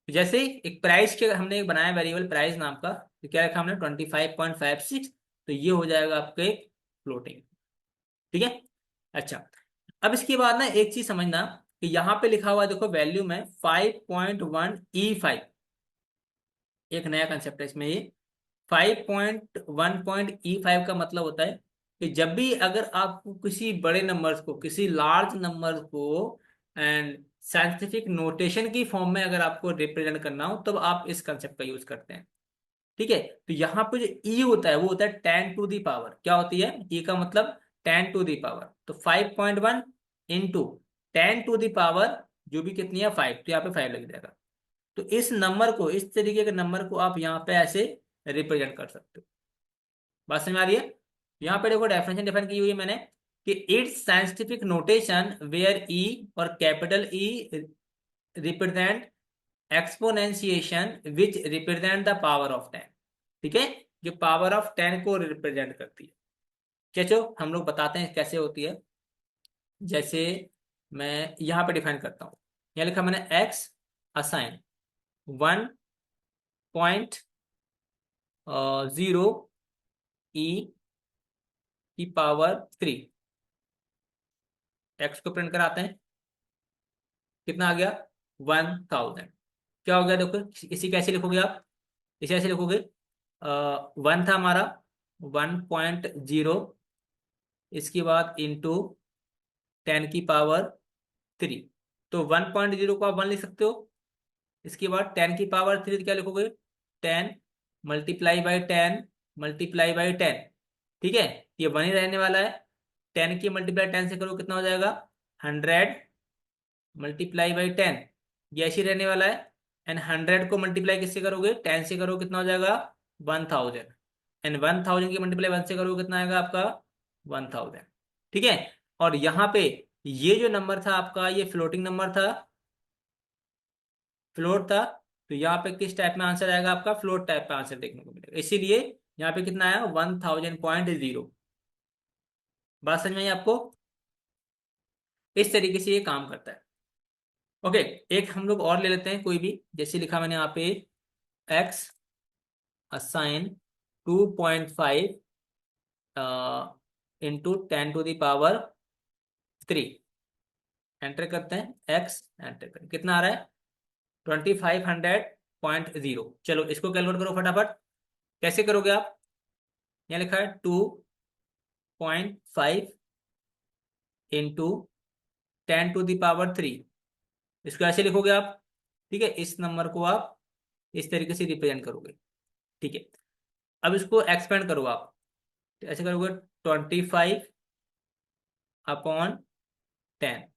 तो जैसे एक प्राइस के हमने एक बनाया वेरिएबल प्राइस नाम का, तो क्या रखा हमने 25.56, तो ये हो जाएगा आपके फ्लोटिंग। ठीक है। अच्छा, अब इसके बाद ना एक चीज समझना कि यहाँ पे लिखा हुआ है देखो वैल्यू में 5.1E5, एक नया कंसेप्ट है इसमें ये। 5.1.E5 का मतलब होता है कि जब भी अगर आपको किसी बड़े नंबर्स को, किसी लार्ज नंबर को एंड साइंटिफिक नोटेशन की फॉर्म में अगर आपको रिप्रेजेंट करना हो, तब आप इस कंसेप्ट का यूज करते हैं। ठीक है। तो यहाँ पे जो ई होता है वो होता है 10 टू दी पावर। क्या होती है ई का मतलब? 10 टू दी पावर। तो 5.1 इंटू 10 टू दी पावर, जो भी कितनी है 5, तो यहाँ पे 5 लग जाएगा। तो इस नंबर को, इस तरीके के नंबर को आप यहाँ पे ऐसे रिप्रेजेंट कर सकते हो। बात समझ में आ रही है? यहाँ पे देखो डेफिनेशन डिफाइन की हुई है मैंने कि इट्स साइंटिफिक नोटेशन वेयर ई और capital E represent exponentiation which represent the power of 10, ठीक है, जो पावर ऑफ 10 को रिप्रेजेंट करती है। चलो हम लोग बताते हैं कैसे होती है। जैसे मैं यहाँ पे डिफाइन करता हूँ, यहाँ लिखा मैंने एक्स असाइन 1.0 ई की पावर 3, एक्स को प्रिंट कराते हैं, कितना आ गया 1000। क्या हो गया देखो, इसी कैसे लिखोगे आप, इसे ऐसे लिखोगे, 1 था हमारा 1.0, इसके बाद इंटू 10 की पावर 3। तो 1.0 को आप 1 लिख सकते हो, इसके बाद 10 की पावर 3 क्या लिखोगे, 10 × 10 × 10 ठीक है, ये 1 ही रहने वाला है। 10 की मल्टीप्लाई 10 से करो कितना हो जाएगा, 100 × 10, ये ऐसे ही रहने वाला है। एंड 100 को मल्टीप्लाई किससे करोगे, 10 से करो कितना हो जाएगा 1000। एंड 1000 की मल्टीप्लाई 1 से करोगे कितना आएगा आपका 1000, ठीक है। और यहाँ पे ये जो नंबर था आपका, ये फ्लोटिंग नंबर था, फ्लोट था, तो यहाँ पे किस टाइप में आंसर आएगा आपका, फ्लोट टाइप का आंसर देखने को मिलेगा, इसीलिए यहाँ पे कितना आया 1000.0। बात समझ में आई आपको, इस तरीके से ये काम करता है। ओके, एक हम लोग और ले लेते हैं कोई भी, जैसे लिखा मैंने यहाँ पे x assign 2.5 into 10 to the power 3, enter करते हैं, एक्स एंटर करें, कितना आ रहा है 2500.0। चलो इसको कैलकुलेट करो फटाफट, कैसे करोगे आप, यहाँ लिखा है 2.5 इंटू 10 to the power 3, इसको ऐसे लिखोगे आप, ठीक है, इस नंबर को आप इस तरीके से रिप्रेजेंट करोगे, ठीक है। अब इसको एक्सपेंड करो आप, तो ऐसे करोगे 25/10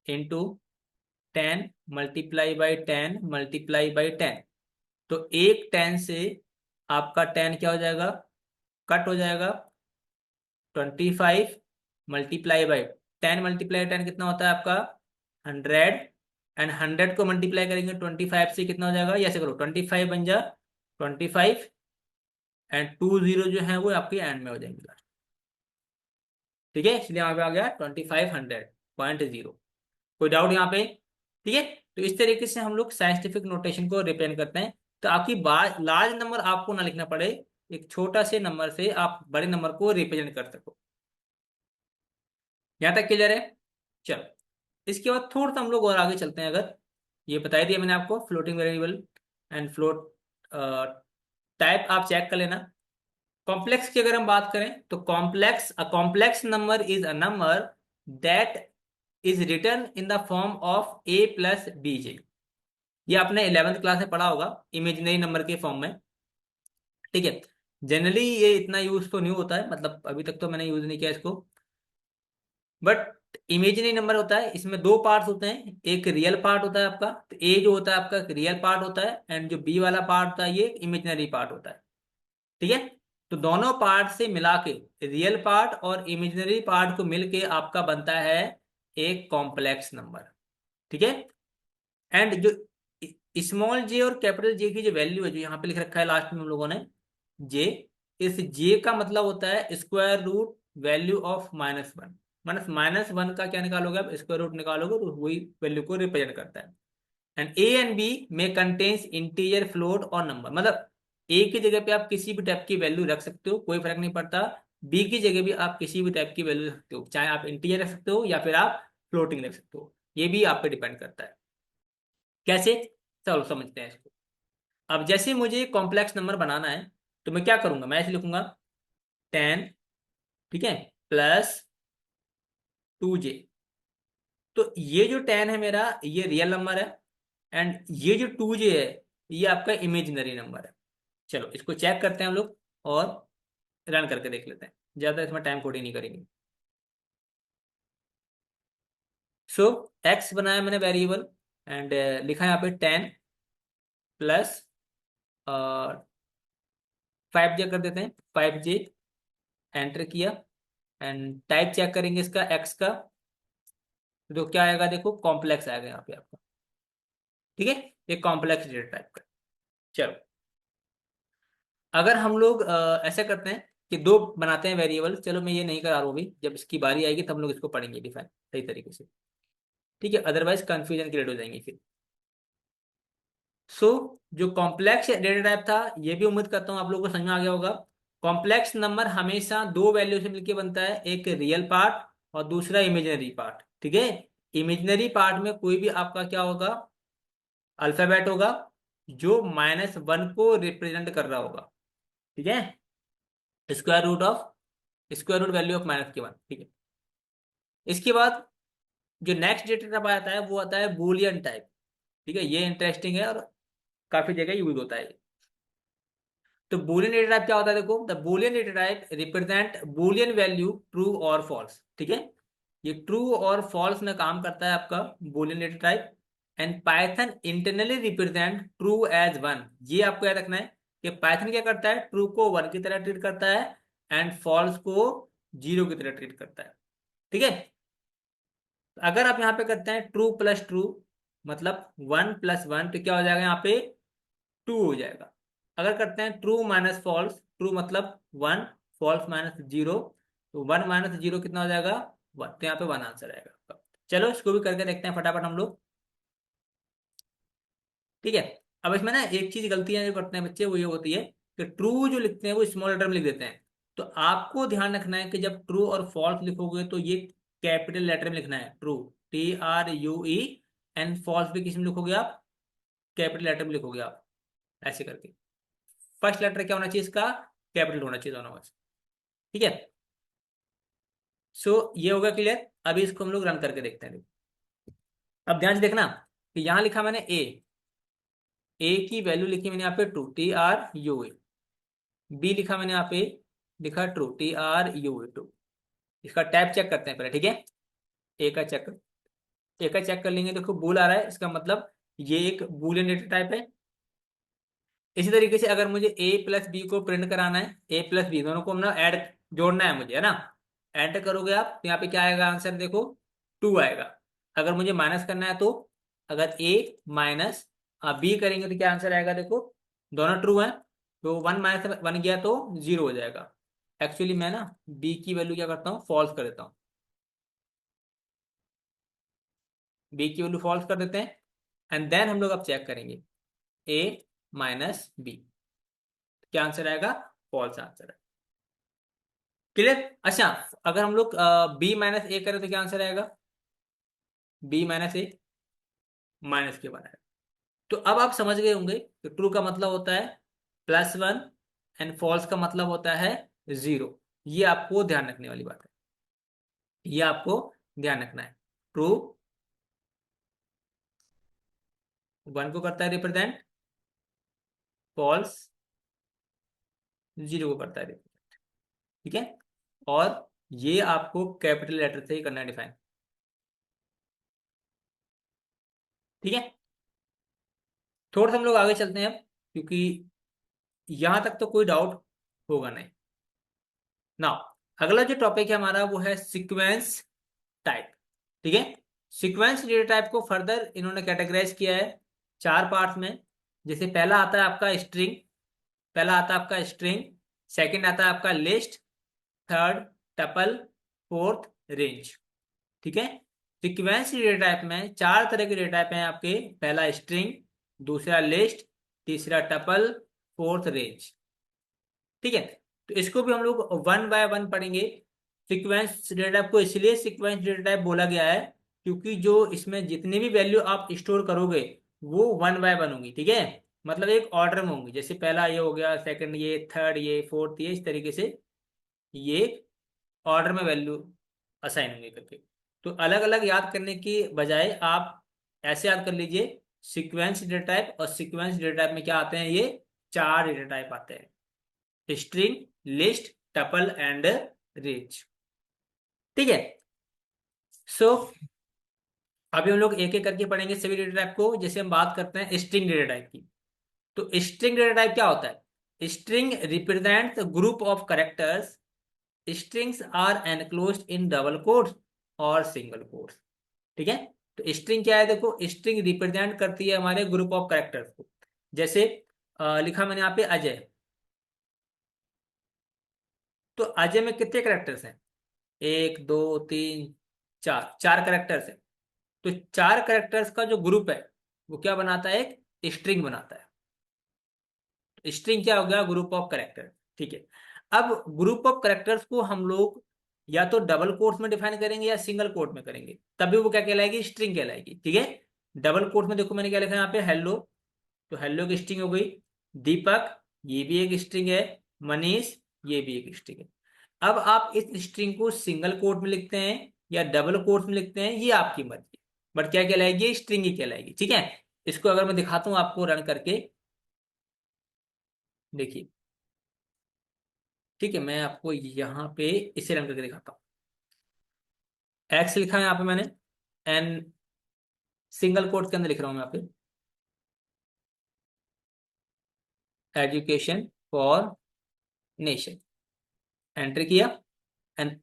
इंटू 10 × 10 × 10 तो एक 10 से आपका 10 क्या हो जाएगा, कट हो जाएगा, 25 × 10 × 10 कितना होता है आपका 100। एंड 100 को मल्टीप्लाई करेंगे 25 से कितना हो जाएगा, ऐसे करो 25 बन जा 25, एंड 20 जो है वो आपके एंड में हो जाएंगे, ठीक है, इसलिए यहाँ पे आ गया 2500.0। कोई डाउट यहाँ पे, ठीक है। तो इस तरीके से हम लोग साइंटिफिक नोटेशन को रिप्रेजेंट करते हैं, तो आपकी बात लार्ज नंबर आपको ना लिखना पड़े, एक छोटा से नंबर से आप बड़े नंबर को रिप्रेजेंट कर सको। यहाँ तक क्लियर है। चलो इसके बाद थोड़ा सा हम लोग और आगे चलते हैं। अगर ये बता दिया मैंने आपको floating variable and float type, आप चेक कर लेना। कॉम्प्लेक्स की अगर हम बात करें तो complex number is a number that is return in the form of a+bj। ये आपने 11th क्लास में पढ़ा होगा, इमेजिनरी नंबर के फॉर्म में, ठीक है। जनरली ये इतना यूज तो नहीं होता है, मतलब अभी तक तो मैंने यूज नहीं किया इसको, बट इमेजिनरी नंबर होता है, इसमें दो पार्ट्स होते हैं, एक रियल पार्ट होता है आपका, तो ए जो होता है आपका रियल पार्ट होता है, एंड जो बी वाला पार्ट होता है ये इमेजिनरी पार्ट होता है, ठीक है। तो दोनों पार्ट से मिला के, रियल पार्ट और इमेजिनरी पार्ट को मिलके आपका बनता है एक कॉम्प्लेक्स नंबर, ठीक है। एंड जो स्मॉल जे और कैपिटल जे की जो वैल्यू है, जो यहाँ पे लिख रखा है लास्ट में हम लोगों ने जे, इस जे का मतलब होता है स्क्वायर रूट वैल्यू ऑफ -1। -1 का क्या निकालोगे आप, स्क्वायर रूट निकालोगे तो वही वैल्यू को रिप्रेजेंट करता है। एंड ए एंड बी में कंटेन्स इंटीजर, फ्लोट और नंबर, मतलब ए की जगह पे आप किसी भी टाइप की वैल्यू रख सकते हो, कोई फर्क नहीं पड़ता। बी की जगह भी आप किसी भी टाइप की वैल्यू रख सकते हो, चाहे आप इंटीजर रख सकते हो या फिर आप फ्लोटिंग रख सकते हो, ये भी आप पे डिपेंड करता है। कैसे, चलो समझते हैं इसको। अब जैसे मुझे कॉम्प्लेक्स नंबर बनाना है, तो मैं क्या करूंगा, मैं ऐसे लिखूंगा 10, ठीक है, +2j। तो ये जो 10 है मेरा, ये रियल नंबर है, एंड ये जो 2j है ये आपका इमेजिनरी नंबर है। चलो इसको चेक करते हैं हम लोग, और रन करके देख लेते हैं, ज्यादा इसमें टाइम कोडिंग नहीं करेंगे। सो एक्स बनाया मैंने वेरिएबल, एंड लिखा है यहाँ पे 10 प्लस 5j कर देते हैं, 5j एंटर किया, एंड टाइप चेक करेंगे इसका एक्स का, तो क्या आएगा देखो, कॉम्प्लेक्स आएगा यहाँ पे आपका, ठीक है, ये कॉम्प्लेक्स डेटा टाइप का। चलो, अगर हम लोग ऐसा करते हैं कि दो बनाते हैं वेरिएबल, चलो मैं ये नहीं करा रहा हूँ अभी, जब इसकी बारी आएगी तब हम लोग इसको पढ़ेंगे डिफाइन सही तरीके से, ठीक है, अदरवाइज कंफ्यूजन क्रिएट हो जाएंगी फिर। सो जो कॉम्प्लेक्स डेटा टाइप था, ये भी उम्मीद करता हूँ आप लोगों को समझ में आ गया होगा। कॉम्प्लेक्स नंबर हमेशा दो वैल्यू से मिलकर बनता है, एक रियल पार्ट और दूसरा इमेजिनरी पार्ट, ठीक है। इमेजिनरी पार्ट में कोई भी आपका क्या होगा, अल्फाबेट होगा जो -1 को रिप्रेजेंट कर रहा होगा, ठीक है, स्क्वायर रूट वैल्यू ऑफ -1, ठीक है। इसके बाद जो नेक्स्ट डेटा टाइप आता है वो आता है बूलियन टाइप, ठीक है, ये इंटरेस्टिंग है और काफी जगह यूज होता है। तो बूलियन डेटा टाइप क्या होता है, देखो, the Boolean data type represent Boolean value true और फॉल्स, ठीक है। ये ट्रू और फॉल्स में काम करता है आपका Boolean data type. And Python internally represent true as 1। ये आपको याद रखना है कि पाइथन क्या करता है, ट्रू को 1 की तरह ट्रीट करता है एंड फॉल्स को 0 की तरह ट्रीट करता है, ठीक है। तो अगर आप यहाँ पे करते हैं ट्रू प्लस ट्रू मतलब 1 + 1, तो क्या हो जाएगा यहाँ पे 2 हो जाएगा। अगर करते हैं ट्रू माइनस फॉल्स, ट्रू मतलब 1, फॉल्स -0, तो 1 - 0 कितना हो जाएगा 1, तो यहाँ पे 1 आंसर आएगा आपका। चलो इसको भी करके देखते हैं फटाफट हम लोग, ठीक है। अब इसमें ना एक चीज गलतियां जो करते हैं बच्चे वो ये होती है कि ट्रू जो लिखते हैं वो स्मॉल लेटर में लिख देते हैं। तो आपको ध्यान रखना है कि जब ट्रू और फॉल्स लिखोगे तो ये कैपिटल लेटर में लिखना है, ट्रू TRUE, एंड फॉल्स भी किस में लिखोगे आप, कैपिटल लेटर में लिखोगे आप, ऐसे करके। फर्स्ट लेटर क्या होना चाहिए इसका, कैपिटल होना चाहिए दोनों में से, ठीक है। सो ये होगा क्लियर। अभी इसको हम लोग रन करके देखते हैं। अब ध्यान से देखना कि यहां लिखा मैंने ए की वैल्यू लिखी मैंने यहाँ पे ट्रू TRUE, बी लिखा मैंने यहाँ पे, लिखा ट्रू TRUE2। इसका टैब चेक करते हैं पहले, ठीक है। ए का चेक ए का चेक कर लेंगे, देखो बूल आ रहा है, इसका मतलब ये एक बूलियन डेटा टाइप है। इसी तरीके से अगर मुझे ए प्लस बी को प्रिंट कराना है, ए प्लस बी दोनों को ना ऐड जोड़ना है मुझे, है ना। ऐड करोगे आप तो यहाँ पे क्या आएगा आंसर, देखो 2 आएगा। अगर मुझे माइनस करना है तो अगर ए माइनस बी करेंगे तो क्या आंसर आएगा, देखो दोनों ट्रू हैं, तो 1 - 1 गया तो 0 हो जाएगा। एक्चुअली मैं ना बी की वैल्यू क्या करता हूँ, फॉल्स कर देता हूँ, बी की वैल्यू फॉल्स कर देते हैं। एंड देन हम लोग अब चेक करेंगे ए -बी, क्या आंसर आएगा, फॉल्स आंसर है। क्लियर। अच्छा, अगर हम लोग B - A करें तो क्या आंसर आएगा, B - A माइनस के बराबर। तो अब आप समझ गए होंगे कि ट्रू का मतलब होता है +1 एंड फॉल्स का मतलब होता है 0। ये आपको ध्यान रखने वाली बात है, ये आपको ध्यान रखना है। ट्रू 1 को करता है रिप्रेजेंट, फॉल्स 0 को करता है represent, ठीक है। और ये आपको कैपिटल लेटर से ही करना है डिफाइन, ठीक है। थोड़ा सा हम लोग आगे चलते हैं अब, क्योंकि यहां तक तो कोई डाउट होगा नहीं ना। अगला जो टॉपिक है हमारा वो है सीक्वेंस टाइप, ठीक है। सीक्वेंस डेटा टाइप को फर्दर इन्होंने कैटेगराइज किया है 4 पार्ट्स में। जैसे पहला आता है आपका स्ट्रिंग, पहला आता है आपका स्ट्रिंग, सेकंड आता है आपका list, third tuple, fourth range, ठीक है। सीक्वेंस डेटा टाइप में 4 तरह के डेटा टाइप हैं आपके, पहला स्ट्रिंग, दूसरा लिस्ट, तीसरा टपल, फोर्थ रेंज, ठीक है। तो इसको भी हम लोग 1 बाय 1 पढ़ेंगे। सीक्वेंस डेटा टाइप को इसलिए सीक्वेंस डेटा टाइप बोला गया है क्योंकि जो इसमें जितनी भी वैल्यू आप स्टोर करोगे वो 1 बाय 1 होंगी, ठीक है। मतलब एक ऑर्डर में होंगी, जैसे पहला ये हो गया, सेकंड ये, थर्ड ये, फोर्थ ये, इस तरीके से ये ऑर्डर में वैल्यू असाइन होंगे करके। तो अलग अलग याद करने की बजाय आप ऐसे याद कर लीजिए, सीक्वेंस डेटा टाइप, और सीक्वेंस डेटा टाइप में क्या आते हैं, ये 4 डेटा टाइप आते हैं, string, list, tuple and range, ठीक है। सो अभी हम लोग एक एक करके पढ़ेंगे सभी डेटा टाइप को। जैसे हम बात करते हैं स्ट्रिंग डेटा टाइप की, तो स्ट्रिंग डेटा टाइप क्या होता है, string represents group of characters, strings are enclosed in double quotes और सिंगल कोट्स, ठीक है। तो स्ट्रिंग क्या है, देखो स्ट्रिंग रिप्रेजेंट करती है हमारे ग्रुप ऑफ कैरेक्टर्स को। जैसे लिखा मैंने यहाँ पे अजय, तो अजय में कितने कैरेक्टर्स हैं, एक दो तीन चार, चार कैरेक्टर्स हैं। तो चार कैरेक्टर्स का जो ग्रुप है वो क्या बनाता है, एक स्ट्रिंग बनाता है। स्ट्रिंग क्या हो गया, ग्रुप ऑफ कैरेक्टर। ठीक है। अब ग्रुप ऑफ कैरेक्टर्स को हम लोग या तो डबल कोट्स में डिफाइन करेंगे या सिंगल कोट में करेंगे, तभी वो क्या कहलाएगी, स्ट्रिंग कहलाएगी। ठीक है। डबल कोट में देखो मैंने क्या लिखा है यहाँ पे, हेलो, तो हेलो की स्ट्रिंग हो गई। दीपक, ये भी एक स्ट्रिंग है। मनीष, ये भी एक स्ट्रिंग है। अब आप इस स्ट्रिंग को सिंगल कोट में लिखते हैं या डबल कोट में लिखते हैं, ये आपकी मर्जी है, बट क्या कहलाएगी, स्ट्रिंग ही कहलाएगी। ठीक है। इसको अगर मैं दिखाता हूँ आपको रन करके, देखिए। ठीक है, मैं आपको यहाँ पे इसे रन करके दिखाता हूँ। एक्स लिखा है यहाँ पे मैंने, एन सिंगल कोट के अंदर लिख रहा हूँ मैं यहाँ पे, एजुकेशन फॉर नेशन, एंटर किया। एंड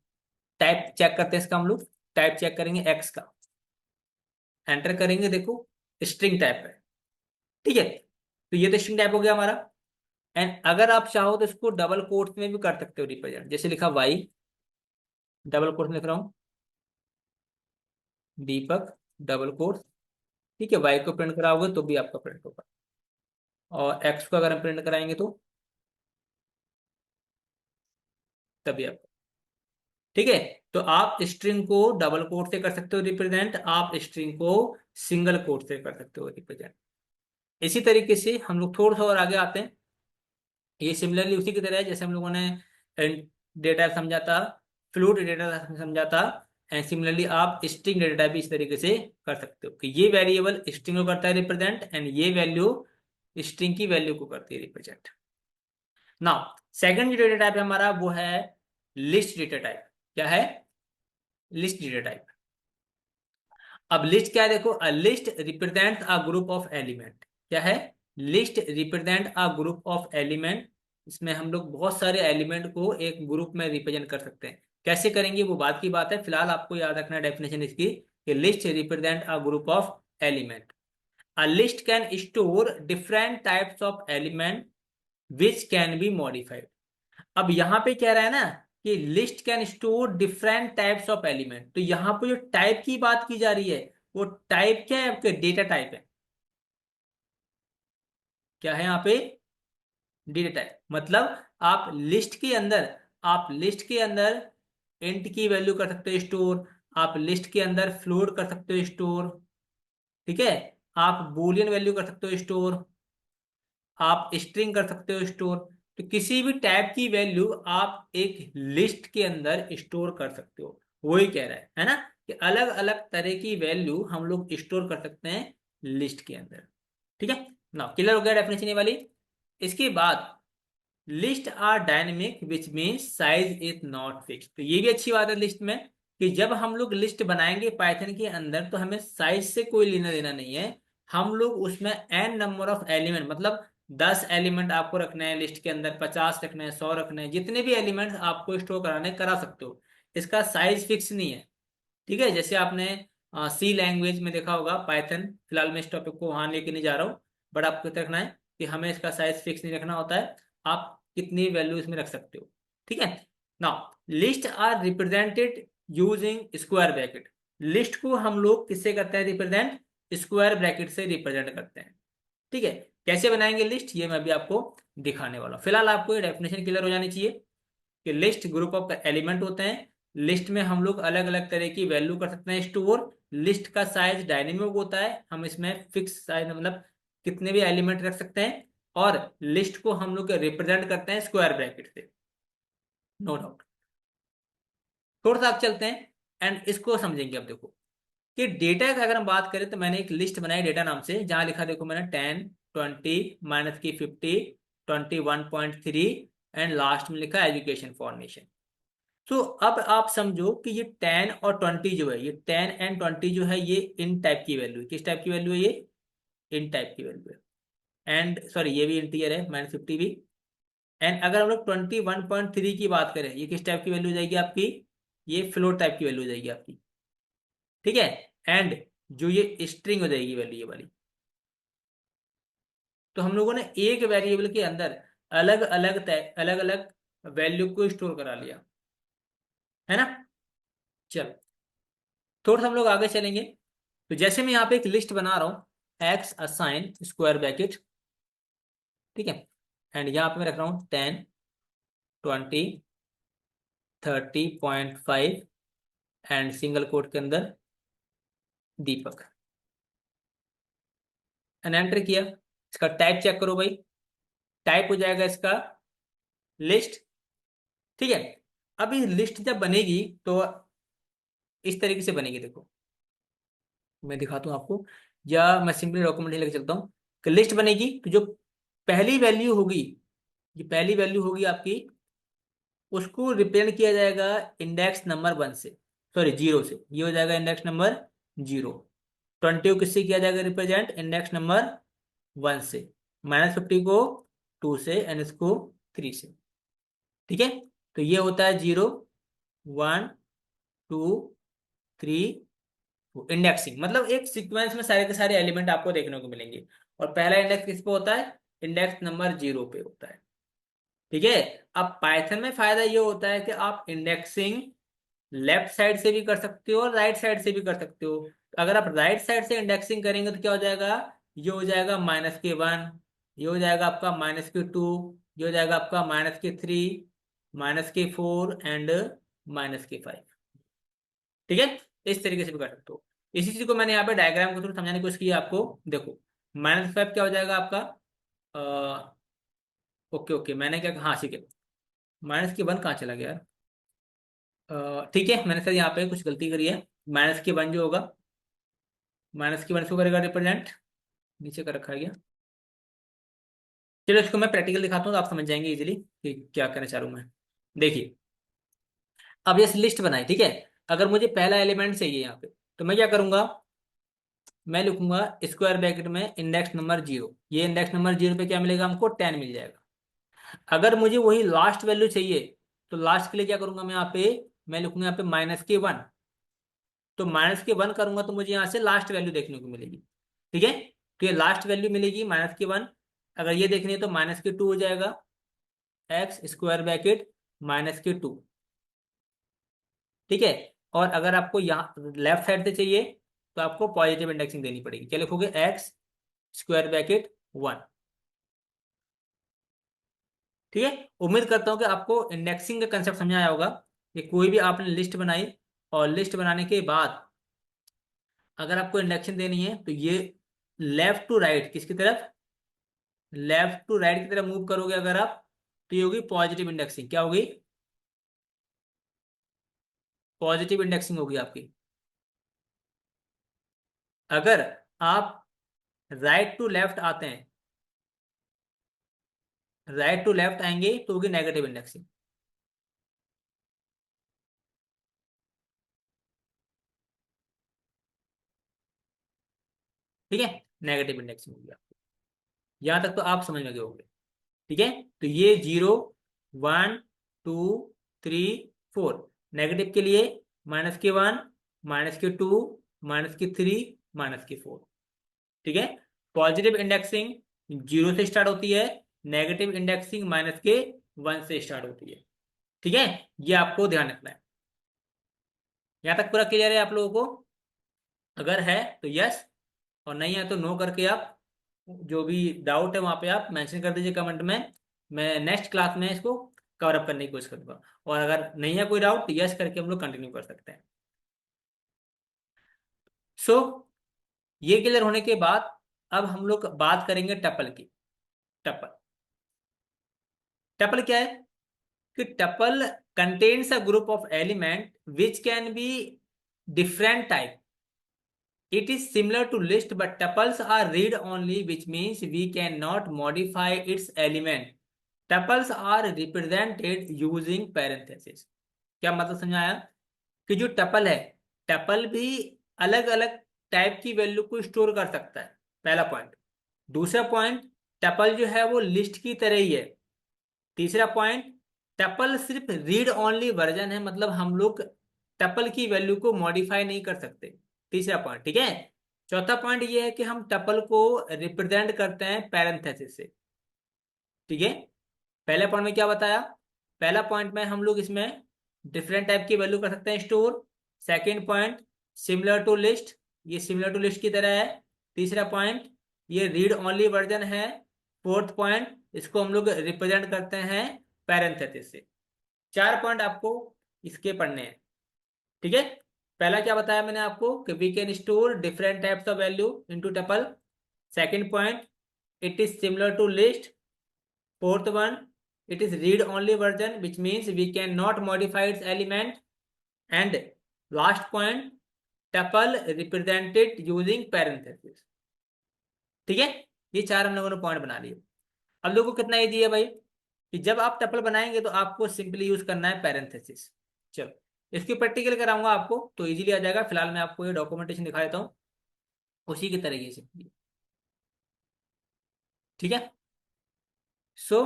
टाइप चेक करते हैं इसका हम लोग, टाइप चेक करेंगे एक्स का, एंटर करेंगे, देखो स्ट्रिंग टाइप है। ठीक है, तो ये तो स्ट्रिंग टाइप हो गया हमारा। एंड अगर आप चाहो तो इसको डबल कोट्स में भी कर सकते हो रिप्रेजेंट, जैसे लिखा वाई, डबल कोट्स में लिख रहा हूँ, दीपक, डबल कोट्स। ठीक है, वाई को प्रिंट कराओगे तो भी आपका प्रिंट होगा, और एक्स को अगर हम प्रिंट कराएंगे तो तभी आपका। ठीक है। तो आप स्ट्रिंग को डबल कोट से कर सकते हो रिप्रेजेंट, आप स्ट्रिंग को सिंगल कोट से कर सकते हो रिप्रेजेंट। इसी तरीके से हम लोग थोड़ा सा और आगे आते हैं। ये सिमिलरली उसी की तरह है जैसे हम लोगों ने डेटा समझा था, फ्लूट डेटा समझा था। एंड सिमिलरली आप स्ट्रिंग डेटा भी इस तरीके से कर सकते हो कि ये वेरिएबल स्ट्रिंग को करता है रिप्रेजेंट, एंड ये वैल्यू स्ट्रिंग की वैल्यू को करती है रिप्रेजेंट। नाउ सेकंड जो डेटा टाइप है हमारा वो है लिस्ट डेटा टाइप। क्या है, लिस्ट डेटा टाइप। अब लिस्ट क्या है, देखो a list represent a group of element. क्या है, list represent a group of element. इसमें हम लोग बहुत सारे एलिमेंट को एक ग्रुप में रिप्रेजेंट कर सकते हैं। कैसे करेंगे वो बात की बात है, फिलहाल आपको याद रखना है डेफिनेशन इसकी, कि list represent a group of element. A list can store different types of element which can be modified. अब यहाँ पे कह रहा है ना कि list can store different types of element, तो यहाँ पे जो टाइप की बात की जा रही है वो टाइप क्या है, आपके डेटा टाइप है। क्या है यहाँ पे, डेटा टाइप। मतलब आप लिस्ट के अंदर इंट की वैल्यू कर सकते हो स्टोर, आप लिस्ट के अंदर फ्लोट कर सकते हो स्टोर। ठीक है, आप बूलियन वैल्यू कर सकते हो स्टोर, आप स्ट्रिंग कर सकते हो स्टोर। तो किसी भी टाइप की वैल्यू आप एक लिस्ट के अंदर स्टोर कर सकते हो। वही कह रहा है ना, कि अलग अलग तरह की वैल्यू हम लोग स्टोर कर सकते हैं लिस्ट के अंदर। ठीक है ना, क्लियर हो गया डेफिनेशन ये वाली। इसके बाद list are dynamic which means size is not fix. तो ये भी अच्छी बात है लिस्ट में, कि जब हम लोग लिस्ट बनाएंगे पाइथन के अंदर तो हमें साइज से कोई लेना देना नहीं है। हम लोग उसमें एन नंबर ऑफ एलिमेंट, मतलब 10 एलिमेंट आपको रखना है लिस्ट के अंदर, 50 रखना है, 100 रखना है, जितने भी एलिमेंट आपको स्टोर कराने करा सकते हो। इसका साइज फिक्स नहीं है। ठीक है, जैसे आपने सी लैंग्वेज में देखा होगा, पाइथन, फिलहाल मैं इस टॉपिक को वहां लेके नहीं जा रहा हूँ, बट आपको क्या रखना है कि हमें इसका साइज फिक्स नहीं रखना होता है, आप कितनी वैल्यू इसमें रख सकते हो। ठीक है। Now list are represented using square bracket. List को हम लोग किससे करते हैं रिप्रेजेंट, स्क्वायर ब्रैकेट से रिप्रेजेंट करते हैं। ठीक है, कैसे बनाएंगे लिस्ट, ये मैं भी आपको दिखाने वाला हूँ। फिलहाल आपको ये डेफिनेशन क्लियर हो जानी चाहिए कि लिस्ट ग्रुप ऑफ एलिमेंट होते हैं। लिस्ट में हम लोग अलग अलग तरह की वैल्यू कर सकते हैं स्टोर। लिस्ट का साइज डायनेमिक होता है, हम इसमें फिक्स साइज मतलब कितने भी एलिमेंट रख सकते हैं। और लिस्ट को हम लोग रिप्रेजेंट करते हैं स्क्वायर ब्रैकेट से, नो डाउट। थोड़ा सा आगे चलते हैं एंड इसको समझेंगे। अब देखो कि डेटा का अगर हम बात करें तो मैंने एक लिस्ट बनाई डेटा नाम से, जहां लिखा देखो मैंने 10, 20, माइनस की 50, 21.3, एंड लास्ट में लिखा एजुकेशन फॉर नेशन। तो अब आप समझो कि ये 10 और 20 जो है, ये 10 एंड 20 जो है, ये इन टाइप की वैल्यू है। किस टाइप की वैल्यू है, ये इन टाइप की वैल्यू है। एंड सॉरी, ये भी इंटीजर है, -50 भी। एंड अगर हम लोग 21.3 की बात करें, ये किस टाइप की वैल्यू हो जाएगी आपकी, ये फ्लोट टाइप की वैल्यू हो जाएगी आपकी। ठीक है। एंड जो ये स्ट्रिंग हो जाएगी वैल्यू ये वाली। तो हम लोगों ने एक वेरिएबल के अंदर अलग अलग वैल्यू को स्टोर करा लिया, है ना। चल, थोड़ा सा हम लोग आगे चलेंगे। तो जैसे मैं यहाँ पे एक लिस्ट बना रहा हूँ, एक्स असाइन स्क्वायर ब्रैकेट, ठीक है, एंड यहाँ पे मैं रख रहा हूँ 10, 20, 30.5 एंड सिंगल कोट के अंदर दीपक, एंड एंटर किया। इसका टाइप चेक करो भाई, टाइप हो जाएगा इसका लिस्ट, ठीक है। अभी लिस्ट जब बनेगी तो इस तरीके से बनेगी, देखो मैं दिखाता हूँ आपको, या मैं सिंपली डॉक्यूमेंट ही लेके चलता हूँ। कि लिस्ट बनेगी तो जो पहली वैल्यू होगी, ये पहली वैल्यू होगी आपकी, उसको रिप्रेजेंट किया जाएगा इंडेक्स नंबर 1 से, सॉरी 0 से, ये हो जाएगा इंडेक्स नंबर 0। 20 को किससे किया जाएगा रिप्रेजेंट, इंडेक्स नंबर 1 से। -50 को 2 से, एंड इसको 3 से, ठीक है। तो ये होता है 0, 1, 2, 3, इंडेक्सिंग, मतलब एक सीक्वेंस में सारे के सारे एलिमेंट आपको देखने को मिलेंगे। और पहला इंडेक्स किस पे होता है, इंडेक्स नंबर 0 पे होता है, ठीक है। अब पाइथन में फायदा ये होता है कि आप इंडेक्सिंग लेफ्ट साइड से भी कर सकते हो और राइट साइड से भी कर सकते हो। अगर आप राइट साइड से इंडेक्सिंग करेंगे तो क्या हो जाएगा, ये हो जाएगा -1, ये हो जाएगा आपका -2, ये हो जाएगा आपका -3, -4 एंड -5, ठीक है। इस तरीके से भी कर सकते हो। इसी चीज को मैंने यहाँ पे डायग्राम के थ्रू समझाने की कोशिश की है आपको। देखो -5 क्या हो जाएगा आपका, ओके ओके, मैंने क्या, हाँ ठीक है, -1 कहाँ चला गया यार, ठीक है, मैंने सर यहाँ पे कुछ गलती करी है। -1 जो होगा, -1 इसको करेगा रिप्रेजेंट, नीचे कर रखा गया। चलो इसको मैं प्रैक्टिकल दिखाता हूँ तो आप समझ जाएंगे इजीली कि क्या कहना चाह रहा हूँ मैं। देखिए, अब ये लिस्ट बनाई, ठीक है। अगर मुझे पहला एलिमेंट चाहिए यहाँ पे, तो मैं क्या करूंगा, मैं लिखूंगा स्क्वायर ब्रैकेट में इंडेक्स नंबर 0। ये इंडेक्स नंबर 0 पे क्या मिलेगा हमको, 10 मिल जाएगा। अगर मुझे वही लास्ट वैल्यू चाहिए, तो लास्ट के लिए क्या करूंगा मैं यहाँ पे, मैं लिखूंगा यहाँ पे -1। तो -1 करूंगा तो मुझे यहाँ से लास्ट वैल्यू देखने को मिलेगी, ठीक है। तो ये लास्ट वैल्यू मिलेगी -1। अगर ये देखनी है तो -2 हो जाएगा, एक्स स्क्वायर ब्रैकेट -2, ठीक है। और अगर आपको यहाँ लेफ्ट साइड से चाहिए तो आपको पॉजिटिव इंडेक्सिंग देनी पड़ेगी। क्या लिखोगे, एक्स स्क्वायर ब्रैकेट 1, ठीक है। उम्मीद करता हूँ कि आपको इंडेक्सिंग का कंसेप्ट समझ आया होगा। कि कोई भी आपने लिस्ट बनाई, और लिस्ट बनाने के बाद अगर आपको इंडेक्शन देनी है तो ये लेफ्ट टू राइट, किसकी तरफ, लेफ्ट टू राइट की तरफ मूव करोगे अगर आप, तो ये होगी पॉजिटिव इंडेक्सिंग। क्या होगी, पॉजिटिव इंडेक्सिंग होगी आपकी। अगर आप राइट टू लेफ्ट आते हैं, राइट टू लेफ्ट आएंगे तो होगी नेगेटिव इंडेक्सिंग, ठीक है। नेगेटिव इंडेक्सिंग होगी आपकी। यहां तक तो आप समझ में गए होंगे, ठीक है। तो ये 0, 1, 2, 3, 4, नेगेटिव के लिए -1, -2, -3, -4, ठीक है। पॉजिटिव इंडेक्सिंग 0 से स्टार्ट होती है, नेगेटिव इंडेक्सिंग -1 से स्टार्ट होती है, ठीक है। ये आपको ध्यान रखना है। यहां तक पूरा क्लियर है आप लोगों को। अगर है तो यस, और नहीं है तो नो करके आप जो भी डाउट है वहां पे आप मेंशन कर दीजिए कमेंट में। मैं नेक्स्ट क्लास में इसको कवर अप करने की कोशिश करूंगा। और अगर नहीं है कोई डाउट तो यस करके हम लोग कंटिन्यू कर सकते हैं। सो ये क्लियर होने के बाद अब हम लोग बात करेंगे टपल की। टपल, टपल क्या है, कि tuple contains a group of element which can be different type. It is similar to list, but tuples are read only, which means we cannot modify its element. Tuples are represented using parentheses. क्या मतलब समझाया, कि जो tuple है, tuple भी अलग अलग type की वैल्यू को स्टोर कर सकता है, पहला पॉइंट। दूसरा पॉइंट, टपल जो है वो लिस्ट की तरह ही है। तीसरा पॉइंट, टपल सिर्फ रीड ओनली वर्जन है, मतलब हम लोग टपल की वैल्यू को मॉडिफाई नहीं कर सकते। तीसरा पॉइंट, ठीक है। चौथा पॉइंट ये है कि हम टपल को रिप्रेजेंट करते हैं पैरेंथेसिस से। ठीक है, पहले पॉइंट में क्या बताया? पहला पॉइंट में हम लोग इसमें डिफरेंट टाइप की वैल्यू कर सकते हैं store. Second point, similar to list, ये सिमिलर टू लिस्ट की तरह है। तीसरा पॉइंट, ये रीड ओनली वर्जन है। फोर्थ पॉइंट, इसको हम लोग रिप्रेजेंट करते हैं पैरेंथेसिस से। चार पॉइंट आपको इसके पढ़ने हैं। ठीक है, पहला क्या बताया मैंने आपको कि we can store different types of value into tuple. Second point, it is similar to list. Fourth one, it is read-only version, which means we cannot modify its element. And last point, tuple represented using parentheses. ठीक है, ये चार हम लोगों ने point बना लिए। अब लोगों को कितना ईजी है भाई कि जब आप टपल बनाएंगे तो आपको सिंपली यूज करना है पैरेंथेसिस। चलो, इसकी प्रैक्टिकल कराऊंगा आपको तो इजीली आ जाएगा। फिलहाल मैं आपको ये डॉक्यूमेंटेशन दिखा देता हूँ उसी की तरीके से। ठीक है, सो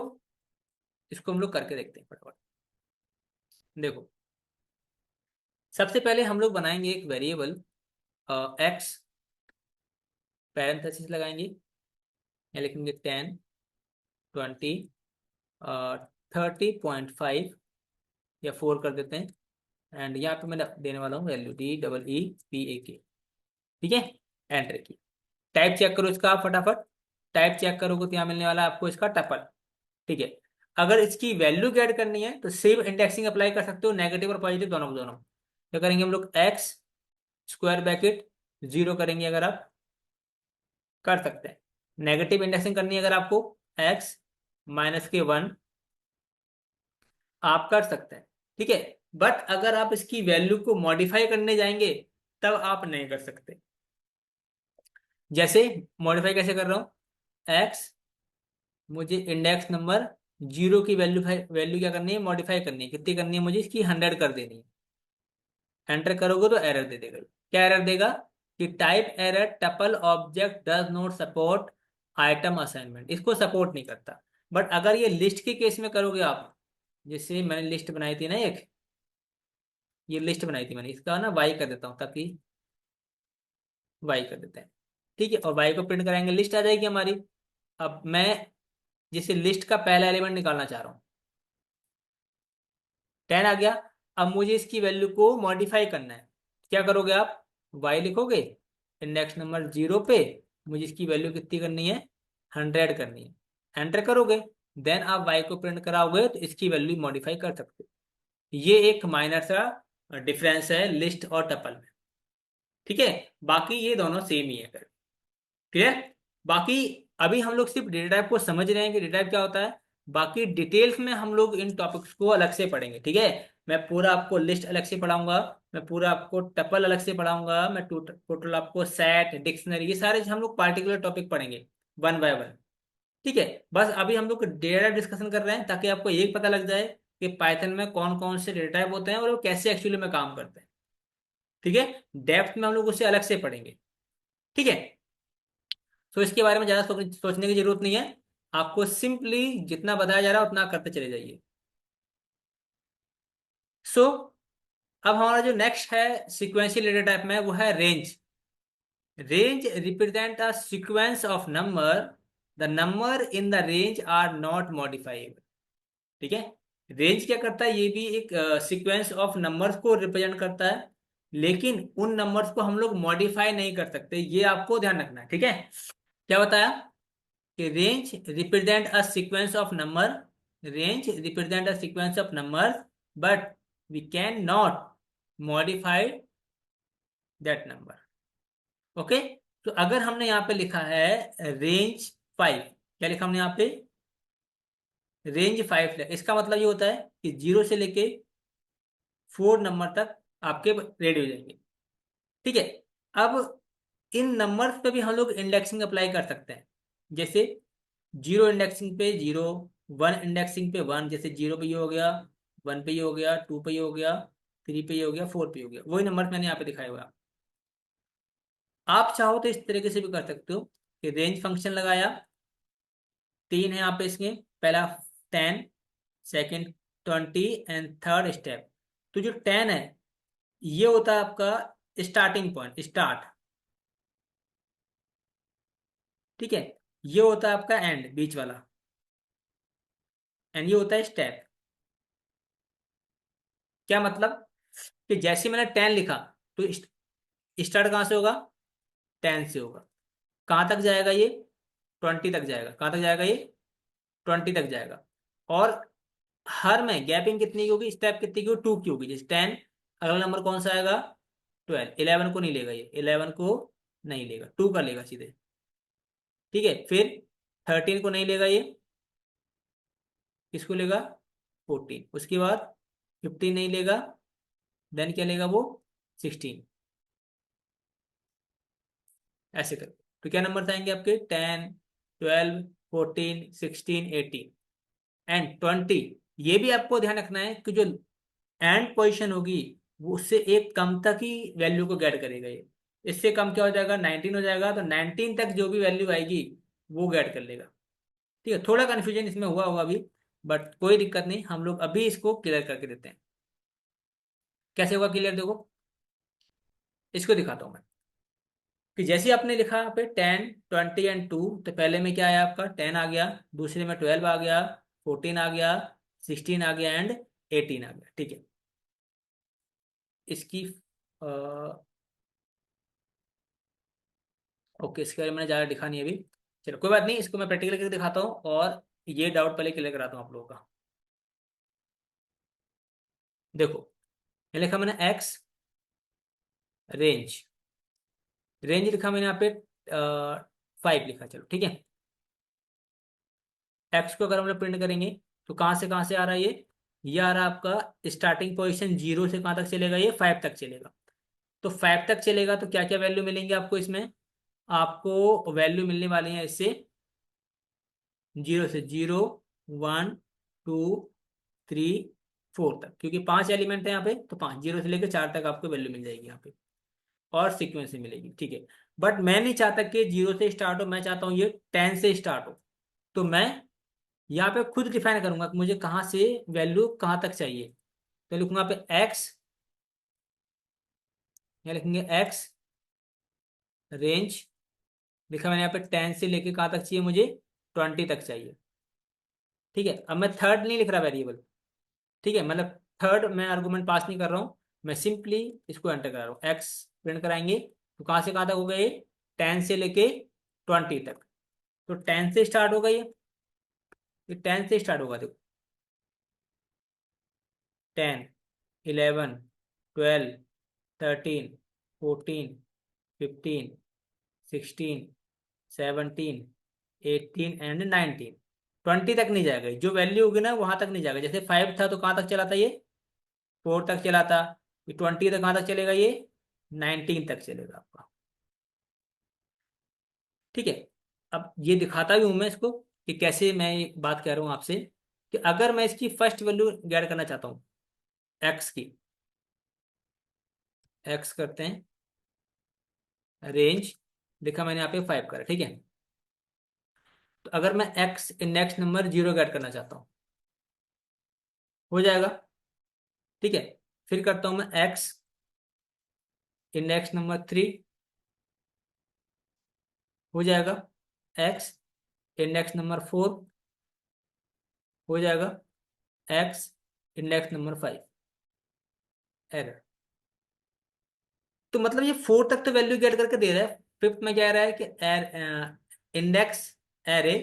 इसको हम लोग करके देखते हैं फटाफट। देखो, सबसे पहले हम लोग बनाएंगे एक वेरिएबल एक्स, पैरेंथेसिस लगाएंगे, या लिखेंगे 10, 20, 30.5 या 4 कर देते हैं। एंड यहाँ पे मैं देने वाला हूँ वैल्यू DEEPAK। ठीक है, एंटर की। टाइप चेक करो इसका आप फटाफट। टाइप चेक करोगे तो यहाँ मिलने वाला है आपको इसका टपल। ठीक है, अगर इसकी वैल्यू गेट करनी है तो सेम इंडेक्सिंग अप्लाई कर सकते हो, नेगेटिव और पॉजिटिव दोनों को दोनों। क्या करेंगे हम लोग? एक्स स्क्वायर ब्रैकेट 0 करेंगे अगर आप, कर सकते हैं। नेगेटिव इंडेक्सिंग करनी है अगर आपको, एक्स माइनस के 1 आप कर सकते हैं। ठीक है, बट अगर आप इसकी वैल्यू को मॉडिफाई करने जाएंगे तब आप नहीं कर सकते। जैसे मॉडिफाई कैसे कर रहा हूं? एक्स, मुझे इंडेक्स नंबर 0 की वैल्यू वैल्यू क्या करनी है? मॉडिफाई करनी है। कितनी करनी है मुझे? इसकी 100 कर देनी है। एंटर करोगे तो एरर दे देगा। क्या एरर देगा? कि type error, tuple object does not support item assignment, इसको सपोर्ट नहीं करता। बट अगर ये लिस्ट के केस में करोगे आप, जैसे मैंने लिस्ट बनाई थी ना एक, ये लिस्ट बनाई थी मैंने, इसका ना वाई कर देता हूँ ताकि वाई कर देते हैं। ठीक है, और वाई को प्रिंट कराएंगे, लिस्ट आ जाएगी हमारी। अब मैं जैसे लिस्ट का पहला एलिमेंट निकालना चाह रहा हूँ, 10 आ गया। अब मुझे इसकी वैल्यू को मॉडिफाई करना है। क्या करोगे आप? वाई लिखोगे, इंडेक्स नंबर 0 पे मुझे इसकी वैल्यू कितनी करनी है? 100 करनी है। एंटर करोगे, देन आप वाई को प्रिंट कराओगे तो इसकी वैल्यू मॉडिफाई कर सकते हो। ये एक माइनर सा डिफरेंस है लिस्ट और टपल में। ठीक है, बाकी ये दोनों सेम ही है। क्लियर? बाकी अभी हम लोग सिर्फ डेटा टाइप को समझ रहे हैं कि डेटा टाइप क्या होता है। बाकी डिटेल्स में हम लोग इन टॉपिक्स को अलग से पढ़ेंगे। ठीक है, मैं पूरा आपको लिस्ट अलग से पढ़ाऊंगा, मैं पूरा आपको टपल अलग से पढ़ाऊंगा, मैं टोटल आपको सेट, डिक्शनरी, ये सारे हम लोग पार्टिकुलर टॉपिक पढ़ेंगे वन बाय वन। ठीक है, बस अभी हम लोग डेटा डिस्कशन कर रहे हैं ताकि आपको ये पता लग जाए कि पाइथन में कौन कौन से डेटा टाइप होते हैं और वो कैसे एक्चुअली में काम करते हैं। ठीक है, डेप्थ में हम लोग उसे अलग से पढ़ेंगे। ठीक है, तो इसके बारे में ज्यादा सोचने की जरूरत नहीं है। आपको सिंपली जितना बताया जा रहा है उतना करते चले जाइए। सो अब हमारा जो नेक्स्ट है सिक्वेंशियल डेटा टाइप में, वो है range. Range represent a sequence of number, the number in the range are not modifiable. ठीक है, रेंज क्या करता है? ये भी एक सीक्वेंस ऑफ नंबर्स को रिप्रेजेंट करता है, लेकिन उन नंबर्स को हम लोग मॉडिफाई नहीं कर सकते, ये आपको ध्यान रखना है। ठीक है, क्या बताया कि range represent a sequence of number, range represent a sequence of number, but we can not modify that number. Okay, तो अगर हमने यहाँ पे लिखा है रेंज 5, क्या लिखा हमने यहाँ पे? रेंज 5 है, इसका मतलब ये होता है कि 0 से लेके 4 नंबर तक आपके रेडी हो जाएंगे। ठीक है, अब इन नंबर्स पे भी हम लोग इंडेक्सिंग अप्लाई कर सकते हैं। जैसे 0 इंडेक्सिंग पे 0, 1 इंडेक्सिंग पे 1, जैसे 0 पे ये हो गया, 1 पे ये हो गया, 2 पे ये हो गया, 3 पे ये हो गया, 4 पे ये हो गया। वही नंबर मैंने यहाँ पे दिखाया हुआ। आप चाहो तो इस तरीके से भी कर सकते हो कि रेंज फंक्शन लगाया, 3 है यहाँ पे इसके, पहला 10, सेकेंड 20 एंड थर्ड स्टेप। तो जो 10 है ये होता है आपका स्टार्टिंग पॉइंट, स्टार्ट। ठीक है। ये होता है आपका एंड, बीच वाला, एंड ये होता है स्टेप। क्या मतलब कि जैसे मैंने 10 लिखा तो स्टार्ट कहाँ से होगा, 10 से होगा। कहाँ तक जाएगा ये, 20 तक जाएगा। कहाँ तक जाएगा ये, 20 तक जाएगा। और हर में गैपिंग कितनी की होगी, स्टेप कितनी की होगी, 2 की होगी। जैसे 10, अगला नंबर कौन सा आएगा, 12। 11 को नहीं लेगा ये, 11 को नहीं लेगा, 2 का लेगा सीधे। ठीक है, फिर 13 को नहीं लेगा ये, किसको लेगा, 14। उसके बाद 15 नहीं लेगा, देन क्या लेगा वो, 16। ऐसे कर, तो क्या नंबर आएंगे आपके, 10, 12, 14, 16, 18 एंड 20। ये भी आपको ध्यान रखना है कि जो एंड पोजीशन होगी वो उससे एक कम तक ही वैल्यू को गेट करेगा ये। इससे कम क्या हो जाएगा, 19 हो जाएगा, तो 19 तक जो भी वैल्यू आएगी वो गेट कर लेगा। ठीक है, थोड़ा कन्फ्यूजन इसमें हुआ होगा अभी, बट कोई दिक्कत नहीं, हम लोग अभी इसको क्लियर करके देते हैं। कैसे होगा क्लियर, देखो इसको दिखाता हूँ मैं। कि जैसे आपने लिखा यहाँ पे 10, 20 एंड 2, तो पहले में क्या आया आपका, 10 आ गया, दूसरे में 12 आ गया, 14 आ गया, 16 आ गया एंड 18 आ गया। ठीक है, इसकी ओके, इसके बारे में मैंने ज़्यादा लिखा नहीं है अभी। चलो कोई बात नहीं, इसको मैं प्रैक्टिकल करके दिखाता हूँ और ये डाउट पहले क्लियर कराता हूँ आप लोगों का। देखो, ये लिखा मैंने एक्स रेंज, रेंज लिखा मैंने यहाँ पे 5 लिखा। चलो ठीक है, एक्स को अगर हम लोग प्रिंट करेंगे तो कहाँ से आ रहा है ये आ रहा है आपका स्टार्टिंग पोजीशन 0 से कहाँ तक चलेगा, ये 5 तक चलेगा। तो 5 तक चलेगा तो क्या क्या वैल्यू मिलेंगे आपको इसमें, आपको वैल्यू मिलने वाली है इससे 0 से 0, 1, 2, 3, 4 तक, क्योंकि 5 एलिमेंट है यहाँ पे, तो 5, 0 से लेकर 4 तक आपको वैल्यू मिल जाएगी यहाँ पे, और सीक्वेंस से मिलेगी। ठीक है, बट मैं नहीं चाहता कि 0 से स्टार्ट हो, मैं चाहता हूँ ये 10 से स्टार्ट हो। तो मैं यहाँ पे खुद डिफाइन करूंगा कि मुझे कहाँ से वैल्यू कहाँ तक चाहिए। तो लिखूंगा पे एक्स, यहाँ लिखेंगे एक्स रेंज, लिखा मैंने यहाँ पे 10 से लेके कहाँ तक चाहिए मुझे, 20 तक चाहिए। ठीक है, अब मैं थर्ड नहीं लिख रहा वेरिएबल। ठीक है, मतलब थर्ड मैं आर्गूमेंट पास नहीं कर रहा हूँ, मैं सिंपली इसको एंटर करा रहा हूँ। एक्स प्रिंट कराएंगे तो कहाँ से कहाँ तक हो गए, 10 से लेके 20 तक। तो 10 से स्टार्ट होगा ये 10 से स्टार्ट होगा, देखो 10, 11, 12, 13, 14, 15, 16, 17, 18 एंड 19। 20 तक नहीं जाएगा, जो वैल्यू होगी ना वहां तक नहीं जाएगा। जैसे 5 था तो कहाँ तक चला था ये, 4 तक चला था। ये 20 तक कहाँ तक चलेगा ये, 19 तक चलेगा आपका। ठीक है, अब ये दिखाता भी हूं मैं इसको कि कैसे मैं ये बात कह रहा हूँ आपसे, कि अगर मैं इसकी फर्स्ट वैल्यू गेट करना चाहता हूँ एक्स की, एक्स करते हैं रेंज, देखा मैंने यहाँ पे 5 करा। ठीक है, तो अगर मैं एक्स इंडेक्स नंबर 0 गेट करना चाहता हूँ, हो जाएगा। ठीक है, फिर करता हूँ मैं एक्स इंडेक्स नंबर 3, हो जाएगा। एक्स इंडेक्स नंबर 4, हो जाएगा। X index number 5, error. तो मतलब ये 4 तक तो वैल्यू गेट करके दे रहा है, फिफ्थ में कह रहा है कि index array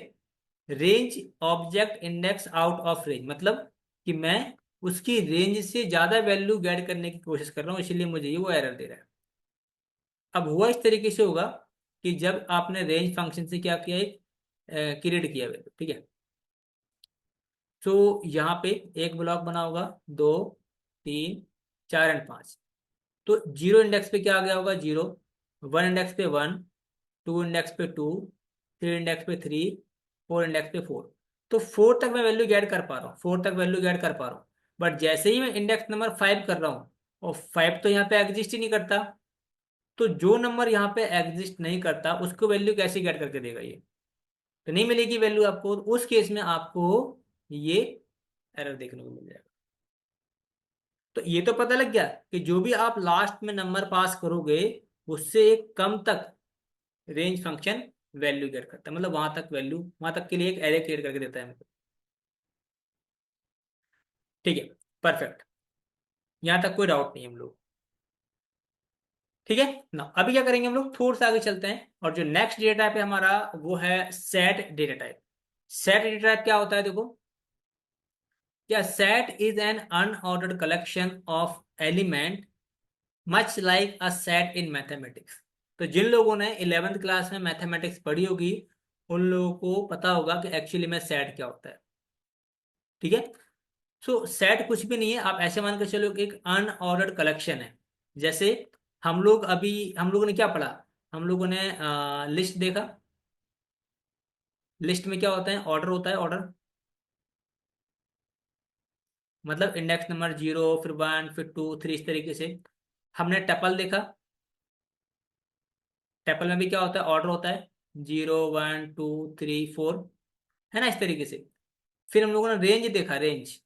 range object index out of range, मतलब कि मैं उसकी रेंज से ज्यादा वैल्यू गेट करने की कोशिश कर रहा हूँ, इसीलिए मुझे ये वो एरर दे रहा है। अब हुआ इस तरीके से होगा कि जब आपने रेंज फंक्शन से क्या किया, एक क्रिएट किया वैल्यू। ठीक है, तो यहाँ पे एक ब्लॉक बना होगा, 2, 3, 4 एंड 5। तो 0 इंडेक्स पे क्या आ गया होगा, 0, 1 इंडेक्स पे 1, 2 इंडेक्स पे 2, 3 इंडेक्स पे 3, 4 इंडेक्स पे 4। तो 4 तक मैं वैल्यू गेट कर पा रहा हूँ, 4 तक वैल्यू गेट कर पा रहा हूँ। बट जैसे ही मैं इंडेक्स नंबर 5 कर रहा हूँ, और 5 तो यहाँ पे एग्जिस्ट ही नहीं करता, तो जो नंबर यहाँ पे एग्जिस्ट नहीं करता उसको वैल्यू कैसे गेट करके देगा ये, तो नहीं मिलेगी वैल्यू आपको। उस केस में आपको ये एरर देखने को मिल जाएगा। तो ये तो पता लग गया कि जो भी आप लास्ट में नंबर पास करोगे उससे एक कम तक रेंज फंक्शन वैल्यू गेट करता है, मतलब वहां तक वैल्यू, वहां तक के लिए एक एरे क्रिएट करके देता है हमको। ठीक है, परफेक्ट, यहाँ तक कोई डाउट नहीं है हम लोग। ठीक है ना, अभी क्या करेंगे हम लोग, थोड़ा सा आगे चलते हैं, और जो नेक्स्ट डेटा टाइप है हमारा वो है set data type. Set data type क्या होता है देखो, क्या set is an unordered collection of element much like a set in mathematics. तो जिन लोगों ने 11th क्लास में मैथमेटिक्स पढ़ी होगी उन लोगों को पता होगा कि एक्चुअली में सेट क्या होता है। ठीक है, सो सेट कुछ भी नहीं है, आप ऐसे मान के चलो कि एक अनऑर्डर्ड कलेक्शन है। जैसे हम लोगों ने क्या पढ़ा, हम लोगों ने लिस्ट देखा। लिस्ट में क्या होता है, ऑर्डर होता है, ऑर्डर मतलब इंडेक्स नंबर 0 फिर 1 फिर 2 3 इस तरीके से। हमने टपल देखा, टपल में भी क्या होता है, ऑर्डर होता है, 0 1 2 3 4, है ना, इस तरीके से। फिर हम लोगों ने रेंज देखा, रेंज,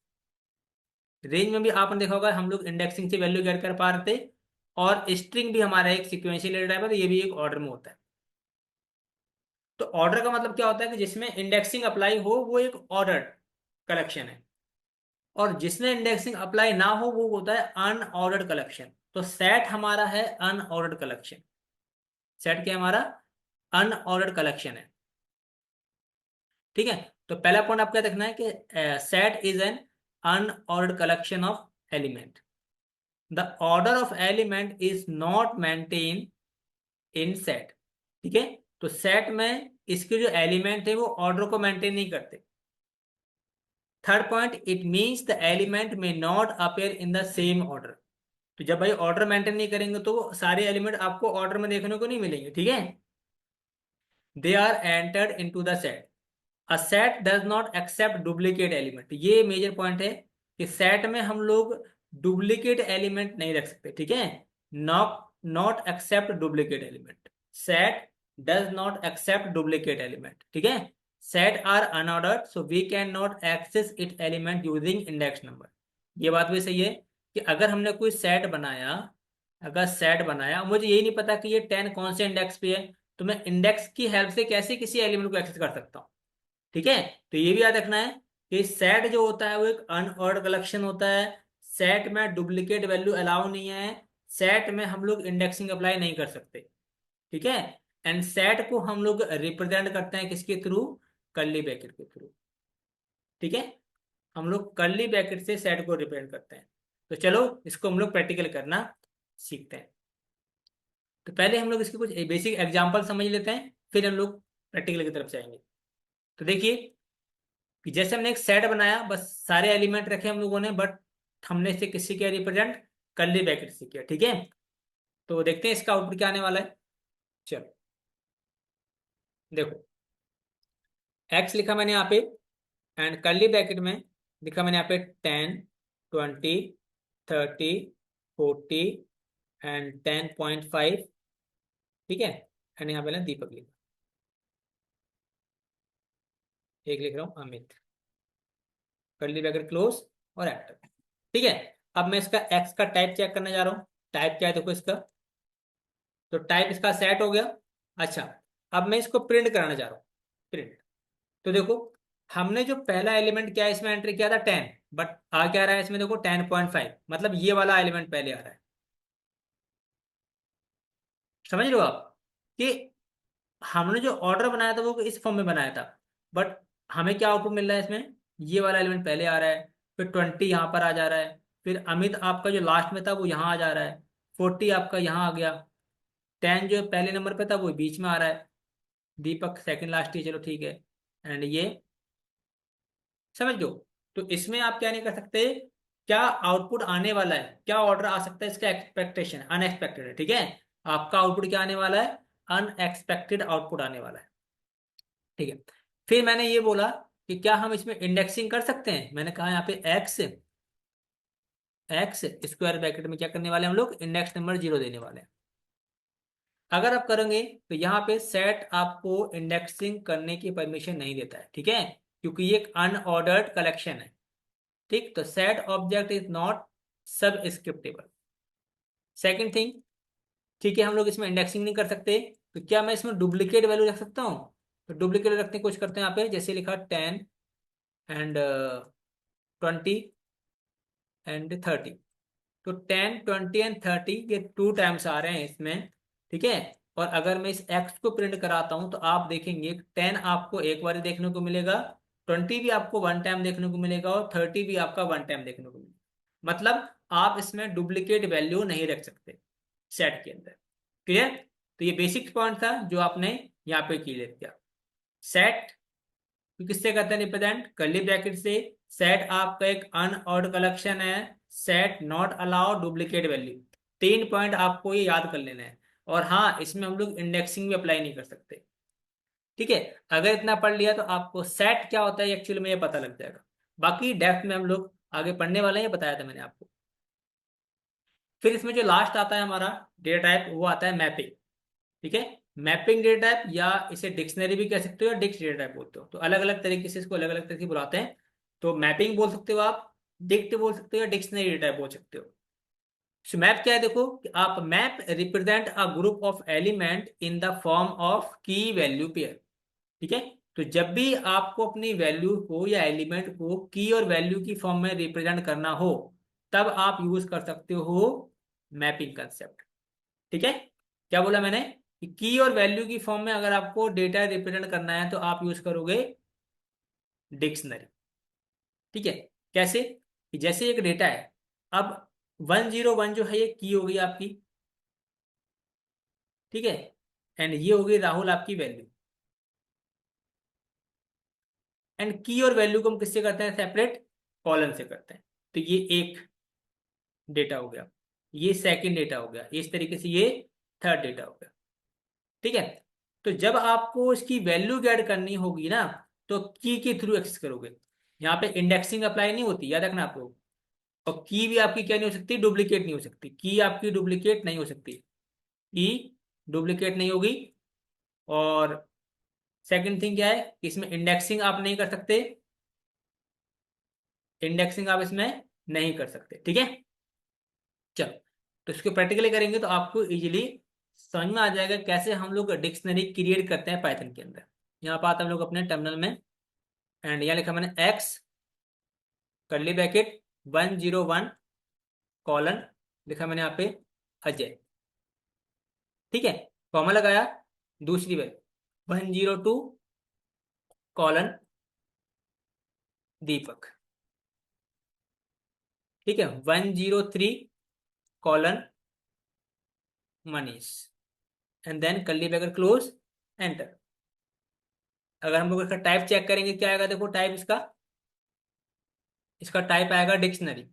रेंज में भी आपने देखा होगा हम लोग इंडेक्सिंग से वैल्यू गेट कर पा रहे थे। और स्ट्रिंग भी हमारा एक सिक्वेंशियल डेटा टाइप है, तो ये भी एक ऑर्डर में होता है। तो ऑर्डर का मतलब क्या होता है कि जिसमें इंडेक्सिंग अप्लाई हो वो एक ऑर्डर कलेक्शन है, और जिसमें इंडेक्सिंग अप्लाई ना हो वो होता है अनऑर्डर्ड कलेक्शन। तो सेट हमारा है अनऑर्डर्ड कलेक्शन। सेट क्या है हमारा, अनऑर्डर्ड कलेक्शन है। ठीक है, तो पहला पॉइंट आपको क्या देखना है कि set is an unordered collection of element. The order of element is not maintain in set. ठीक है, तो सेट में इसके जो एलिमेंट है वो ऑर्डर को मेंटेन नहीं करते। Third point, it means the element may not appear in the same order. तो जब भाई ऑर्डर मेंटेन नहीं करेंगे तो सारे एलिमेंट आपको ऑर्डर में देखने को नहीं मिलेंगे। ठीक है, they are entered into the set. A set does not accept duplicate element. ये मेजर पॉइंट है कि सेट में हम लोग डुप्लीकेट एलिमेंट नहीं रख सकते। ठीक है, not not accept duplicate element. Set does not accept duplicate element. ठीक है, set are unordered so we can not access it element using index number. ये बात भी सही है कि अगर हमने कोई सेट बनाया, अगर सेट बनाया मुझे यही नहीं पता कि ये 10 कौन से इंडेक्स पे है, तो मैं इंडेक्स की हेल्प से कैसे किसी एलिमेंट को एक्सेस कर सकता हूँ। ठीक है, तो ये भी याद रखना है कि सेट जो होता है वो एक अनऑर्डर कलेक्शन होता है। सेट में डुप्लीकेट वैल्यू अलाउ नहीं है। सेट में हम लोग इंडेक्सिंग अप्लाई नहीं कर सकते। ठीक है, एंड सेट को हम लोग रिप्रेजेंट करते हैं किसके थ्रू, कर्ली ब्रैकेट के थ्रू। ठीक है, हम लोग कर्ली ब्रैकेट से सेट को रिप्रेजेंट करते हैं। तो चलो इसको हम लोग प्रैक्टिकल करना सीखते हैं। तो पहले हम लोग इसके कुछ बेसिक एग्जांपल समझ लेते हैं, फिर हम लोग प्रैक्टिकल की तरफ जाएंगे। तो देखिए कि जैसे हमने एक सेट बनाया, बस सारे एलिमेंट रखे हम लोगों ने, बट हमने इसे किससे किया रिप्रेजेंट, कर्ली ब्रैकेट से किया। ठीक है, तो देखते हैं इसका आउटपुट क्या आने वाला है। चलो देखो, एक्स लिखा मैंने यहाँ पे, एंड कर्ली ब्रैकेट में लिखा मैंने यहाँ पे 10 20 30 40 एंड 10.5। ठीक है, एंड यहाँ पे ना दीपक लिखा, एक लिख रहा हूँ अमित, कर्ली ब्रैकेट क्लोज और एंटर। ठीक है, अब मैं इसका एक्स का टाइप चेक करने जा रहा हूँ। टाइप क्या है देखो इसका, तो टाइप इसका सेट हो गया। अच्छा, अब मैं इसको प्रिंट कराना चाह रहा हूँ, प्रिंट। तो देखो हमने जो पहला एलिमेंट क्या इसमें एंट्री किया था 10, बट आ क्या रहा है इसमें देखो 10.5, मतलब ये वाला एलिमेंट पहले आ रहा है। समझ रहे हो आप कि हमने जो ऑर्डर बनाया था वो इस फॉर्म में बनाया था, बट हमें क्या आउटपुट मिल रहा है इसमें, ये वाला एलिमेंट पहले आ रहा है, फिर 20 यहाँ पर आ जा रहा है, फिर अमित आपका जो लास्ट में था वो यहाँ आ जा रहा है, 40 आपका यहाँ आ गया, 10 जो पहले नंबर पे था वो बीच में आ रहा है, दीपक सेकंड लास्ट ही, चलो ठीक है, एंड ये, समझ लो। तो इसमें आप क्या नहीं कर सकते, क्या आउटपुट आने वाला है, क्या ऑर्डर आ सकता है, इसका एक्सपेक्टेशन अनएक्सपेक्टेड है। ठीक है, आपका आउटपुट क्या आने वाला है, अनएक्सपेक्टेड आउटपुट आने वाला है। ठीक है, फिर मैंने ये बोला कि क्या हम इसमें इंडेक्सिंग कर सकते हैं, मैंने कहा यहाँ पे एक्स, एक्स स्क्वायर ब्रैकेट में क्या करने वाले हैं हम लोग, इंडेक्स नंबर 0 देने वाले हैं। अगर आप करेंगे तो यहाँ पे सेट आपको इंडेक्सिंग करने की परमिशन नहीं देता है। ठीक है, क्योंकि ये एक अनऑर्डर्ड कलेक्शन है। ठीक, तो सेट ऑब्जेक्ट इज नॉट सब स्क्रिप्टेबल। सेकेंड थिंग, ठीक है, हम लोग इसमें इंडेक्सिंग नहीं कर सकते, तो क्या मैं इसमें डुप्लीकेट वैल्यू रख सकता हूँ? तो डुप्लीकेट रखने की कोशिश करते हैं। यहाँ पे जैसे लिखा 10 एंड 20 एंड 30, तो 10 20 एंड 30 ये 2 टाइम्स आ रहे हैं इसमें, ठीक है। और अगर मैं इस एक्स को प्रिंट कराता हूं तो आप देखेंगे 10 आपको एक बार देखने को मिलेगा, 20 भी आपको 1 टाइम देखने को मिलेगा, और 30 भी आपका 1 टाइम देखने को मिलेगा। मतलब आप इसमें डुप्लीकेट वैल्यू नहीं रख सकते सेट के अंदर। क्लियर? तो ये बेसिक पॉइंट था जो आपने यहाँ पे क्लियर किया। सेट किससे करते हैं रिप्रेजेंट? कर्ली ब्रैकेट से। सेट आपका एक अनऑर्ड कलेक्शन है। Set not allow duplicate value. 3 point आपको ये याद कर लेना है। और हाँ, इसमें हम लोग इंडेक्सिंग भी अप्लाई नहीं कर सकते, ठीक है। अगर इतना पढ़ लिया तो आपको सेट क्या होता है एक्चुअली में ये पता लग जाएगा। बाकी डेप्थ में हम लोग आगे पढ़ने वाले हैं, ये बताया था मैंने आपको। फिर इसमें जो लास्ट आता है हमारा डेटा टाइप, वो आता है मैपिंग, ठीक है। मैपिंग डेटा टाइप, या इसे डिक्शनरी भी कह सकते हो या डिक्स डेटा टाइप बोलते हो, तो अलग अलग तरीके से इसको अलग अलग तरीके से बुलाते हैं। तो मैपिंग बोल सकते हो आप, डिक्ट बोल सकते हो, या डिक्शनरी डेटा टाइप बोल सकते हो। सो मैप क्या है? देखो कि आप map represent a group of element in the form of की वैल्यू पेयर, ठीक है। तो जब भी आपको अपनी वैल्यू को या एलिमेंट को की और वैल्यू की फॉर्म में रिप्रेजेंट करना हो, तब आप यूज कर सकते हो मैपिंग कंसेप्ट, ठीक है। क्या बोला मैंने? कि की और वैल्यू की फॉर्म में अगर आपको डेटा रिप्रेजेंट करना है तो आप यूज करोगे डिक्शनरी, ठीक है। कैसे? कि जैसे एक डेटा है, अब 101 जो है ये की होगी आपकी, ठीक है। एंड ये होगी राहुल आपकी वैल्यू। एंड की और वैल्यू को हम किससे करते हैं? सेपरेट कॉलन से करते हैं। तो ये एक डेटा हो गया, ये सेकंड डेटा हो गया, इस तरीके से ये थर्ड डेटा हो गया, ठीक है। तो जब आपको इसकी वैल्यू ऐड करनी होगी ना, तो की के थ्रू एक्सेस करोगे। यहाँ पे इंडेक्सिंग अप्लाई नहीं होती, याद रखना आप लोग। और की भी आपकी क्या नहीं हो सकती? डुप्लीकेट नहीं हो सकती। की आपकी डुप्लीकेट नहीं हो सकती, की डुप्लीकेट नहीं होगी। और सेकंड थिंग क्या है कि इसमें इंडेक्सिंग आप नहीं कर सकते, इंडेक्सिंग आप इसमें नहीं कर सकते, ठीक है। चलो, तो इसको प्रैक्टिकली करेंगे तो आपको इजीली समझ में आ जाएगा कैसे हम लोग डिक्शनरी क्रिएट करते हैं पाइथन के अंदर। यहाँ पर आते हैं हम लोग अपने टर्मिनल में, एंड यहाँ लिखा मैंने एक्स कर्ली ब्रैकेट 101 कॉलन, लिखा मैंने यहाँ पे अजय, ठीक है। कॉमा लगाया, दूसरी बार 102 कॉलन दीपक, ठीक है। 103 colon Manish, and then curly bracket close, enter. अगर हम लोग इसका टाइप चेक करेंगे क्या आएगा? देखो टाइप इसका, इसका टाइप आएगा डिक्शनरी,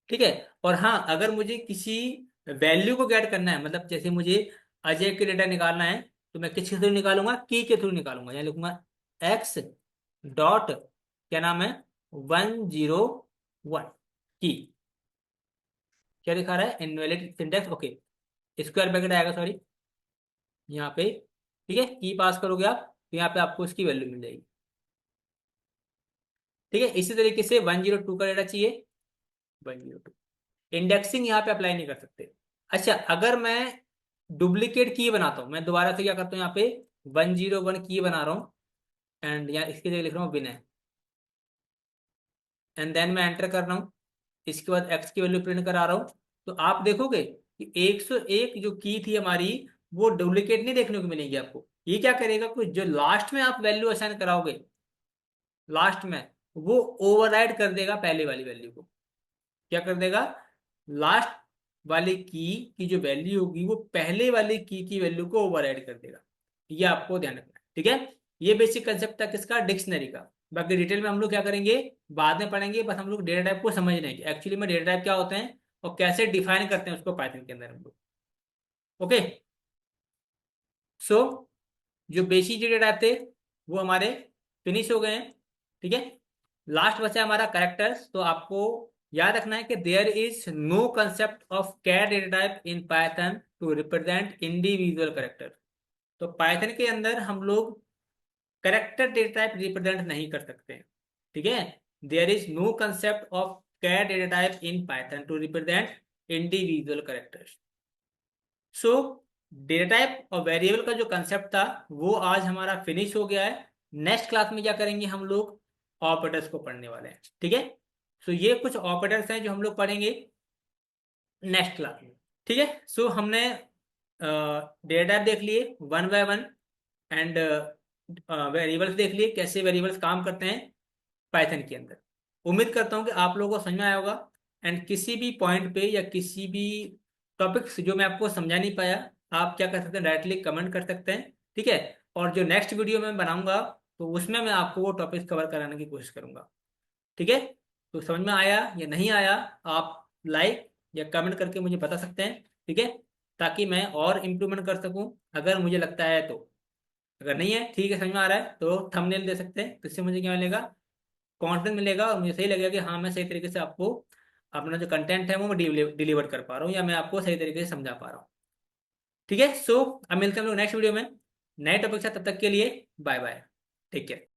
ठीक है। और हाँ, अगर मुझे किसी वैल्यू को गेट करना है, मतलब जैसे मुझे अजय के डेटा निकालना है, तो मैं किसके थ्रू निकालूंगा? की के थ्रू निकालूंगा। यहाँ लिखूंगा एक्स डॉट, क्या नाम है, 101 की। क्या दिखा रहा है? Invalid syntax, okay. Square bracket आएगा, सॉरी, यहाँ पे, ठीक है। की पास करोगे आप तो यहाँ पे आपको इसकी वैल्यू मिल जाएगी, ठीक है। इसी तरीके से 102 का डेटा चाहिए, 102। इंडेक्सिंग यहाँ पे अप्लाई नहीं कर सकते। अच्छा, अगर मैं डुप्लीकेट की बनाता हूँ, मैं दोबारा से क्या करता हूँ, यहाँ पे 101 की बना रहा हूँ, एंड यहाँ इसके लिए लिख रहा हूँ विनय, एंड देन मैं एंटर कर रहा हूँ। इसके बाद एक्स की वैल्यू प्रिंट करा रहा हूँ। तो आप देखोगे कि 101 जो की थी हमारी, वो डुप्लीकेट नहीं देखने को मिलेगी आपको। ये क्या करेगा कि जो लास्ट में आप वैल्यू असाइन कराओगे, लास्ट में वो ओवरराइड कर देगा पहले वाली वैल्यू को। क्या कर देगा? लास्ट वाले की जो वैल्यू होगी वो पहले वाले की वैल्यू को ओवरराइड कर देगा। ये आपको ध्यान रखना है, ठीक है। ये बेसिक कंसेप्ट था किसका? डिक्शनरी का। बाकी डिटेल में हम लोग क्या करेंगे, बाद में पढ़ेंगे। बस हम लोग डेटा टाइप को समझ रहे हैं कि एक्चुअली में डेटा टाइप क्या होते हैं और कैसे डिफाइन करते हैं उसको पाइथन के अंदर हम लोग। ओके, सो जो बेसिक डेटा टाइप थे वो हमारे फिनिश हो गए हैं, ठीक है। लास्ट बचा है हमारा कैरेक्टर्स। तो आपको याद रखना है कि there is no concept of char data type in Python to represent individual character. तो पाइथन के अंदर हम लोग कैरेक्टर डेटा टाइप रिप्रेजेंट नहीं कर सकते हैं, ठीक है। There is no concept of char data type in Python to represent individual characters. So data type और वेरिएबल का जो कंसेप्ट था वो आज हमारा फिनिश हो गया है। नेक्स्ट क्लास में क्या करेंगे, हम लोग ऑपरेटर्स को पढ़ने वाले हैं, ठीक है। सो ये कुछ ऑपरेटर्स हैं जो हम लोग पढ़ेंगे नेक्स्ट क्लास में, ठीक है। सो हमने डेटा टाइप देख लिए one by one, and variables देख लिए, कैसे वेरिएबल्स काम करते हैं पाइथन के अंदर। उम्मीद करता हूँ कि आप लोगों को समझ में आया होगा। एंड किसी भी पॉइंट पे या किसी भी टॉपिक्स जो मैं आपको समझा नहीं पाया, आप क्या कर सकते हैं, डायरेक्टली कमेंट कर सकते हैं, ठीक है। और जो नेक्स्ट वीडियो मैं बनाऊंगा तो उसमें मैं आपको वो टॉपिक्स कवर कराने की कोशिश करूंगा, ठीक है। तो समझ में आया या नहीं आया, आप लाइक या कमेंट करके मुझे बता सकते हैं, ठीक है, ताकि मैं और इम्प्रूवमेंट कर सकूं अगर मुझे लगता है तो। अगर नहीं है, ठीक है, समझ में आ रहा है, तो थंबनेल दे सकते हैं, तो इससे मुझे क्या मिलेगा, कॉन्फिडेंस मिलेगा, और मुझे सही लगेगा कि हाँ मैं सही तरीके से आपको अपना जो कंटेंट है वो मैं डिलीवर कर पा रहा हूँ, या मैं आपको सही तरीके से समझा पा रहा हूँ, ठीक है। सो अब मिलते हैं हम लोग नेक्स्ट वीडियो में नए टॉपिक से, तब तक के लिए बाय बाय, टेक केयर।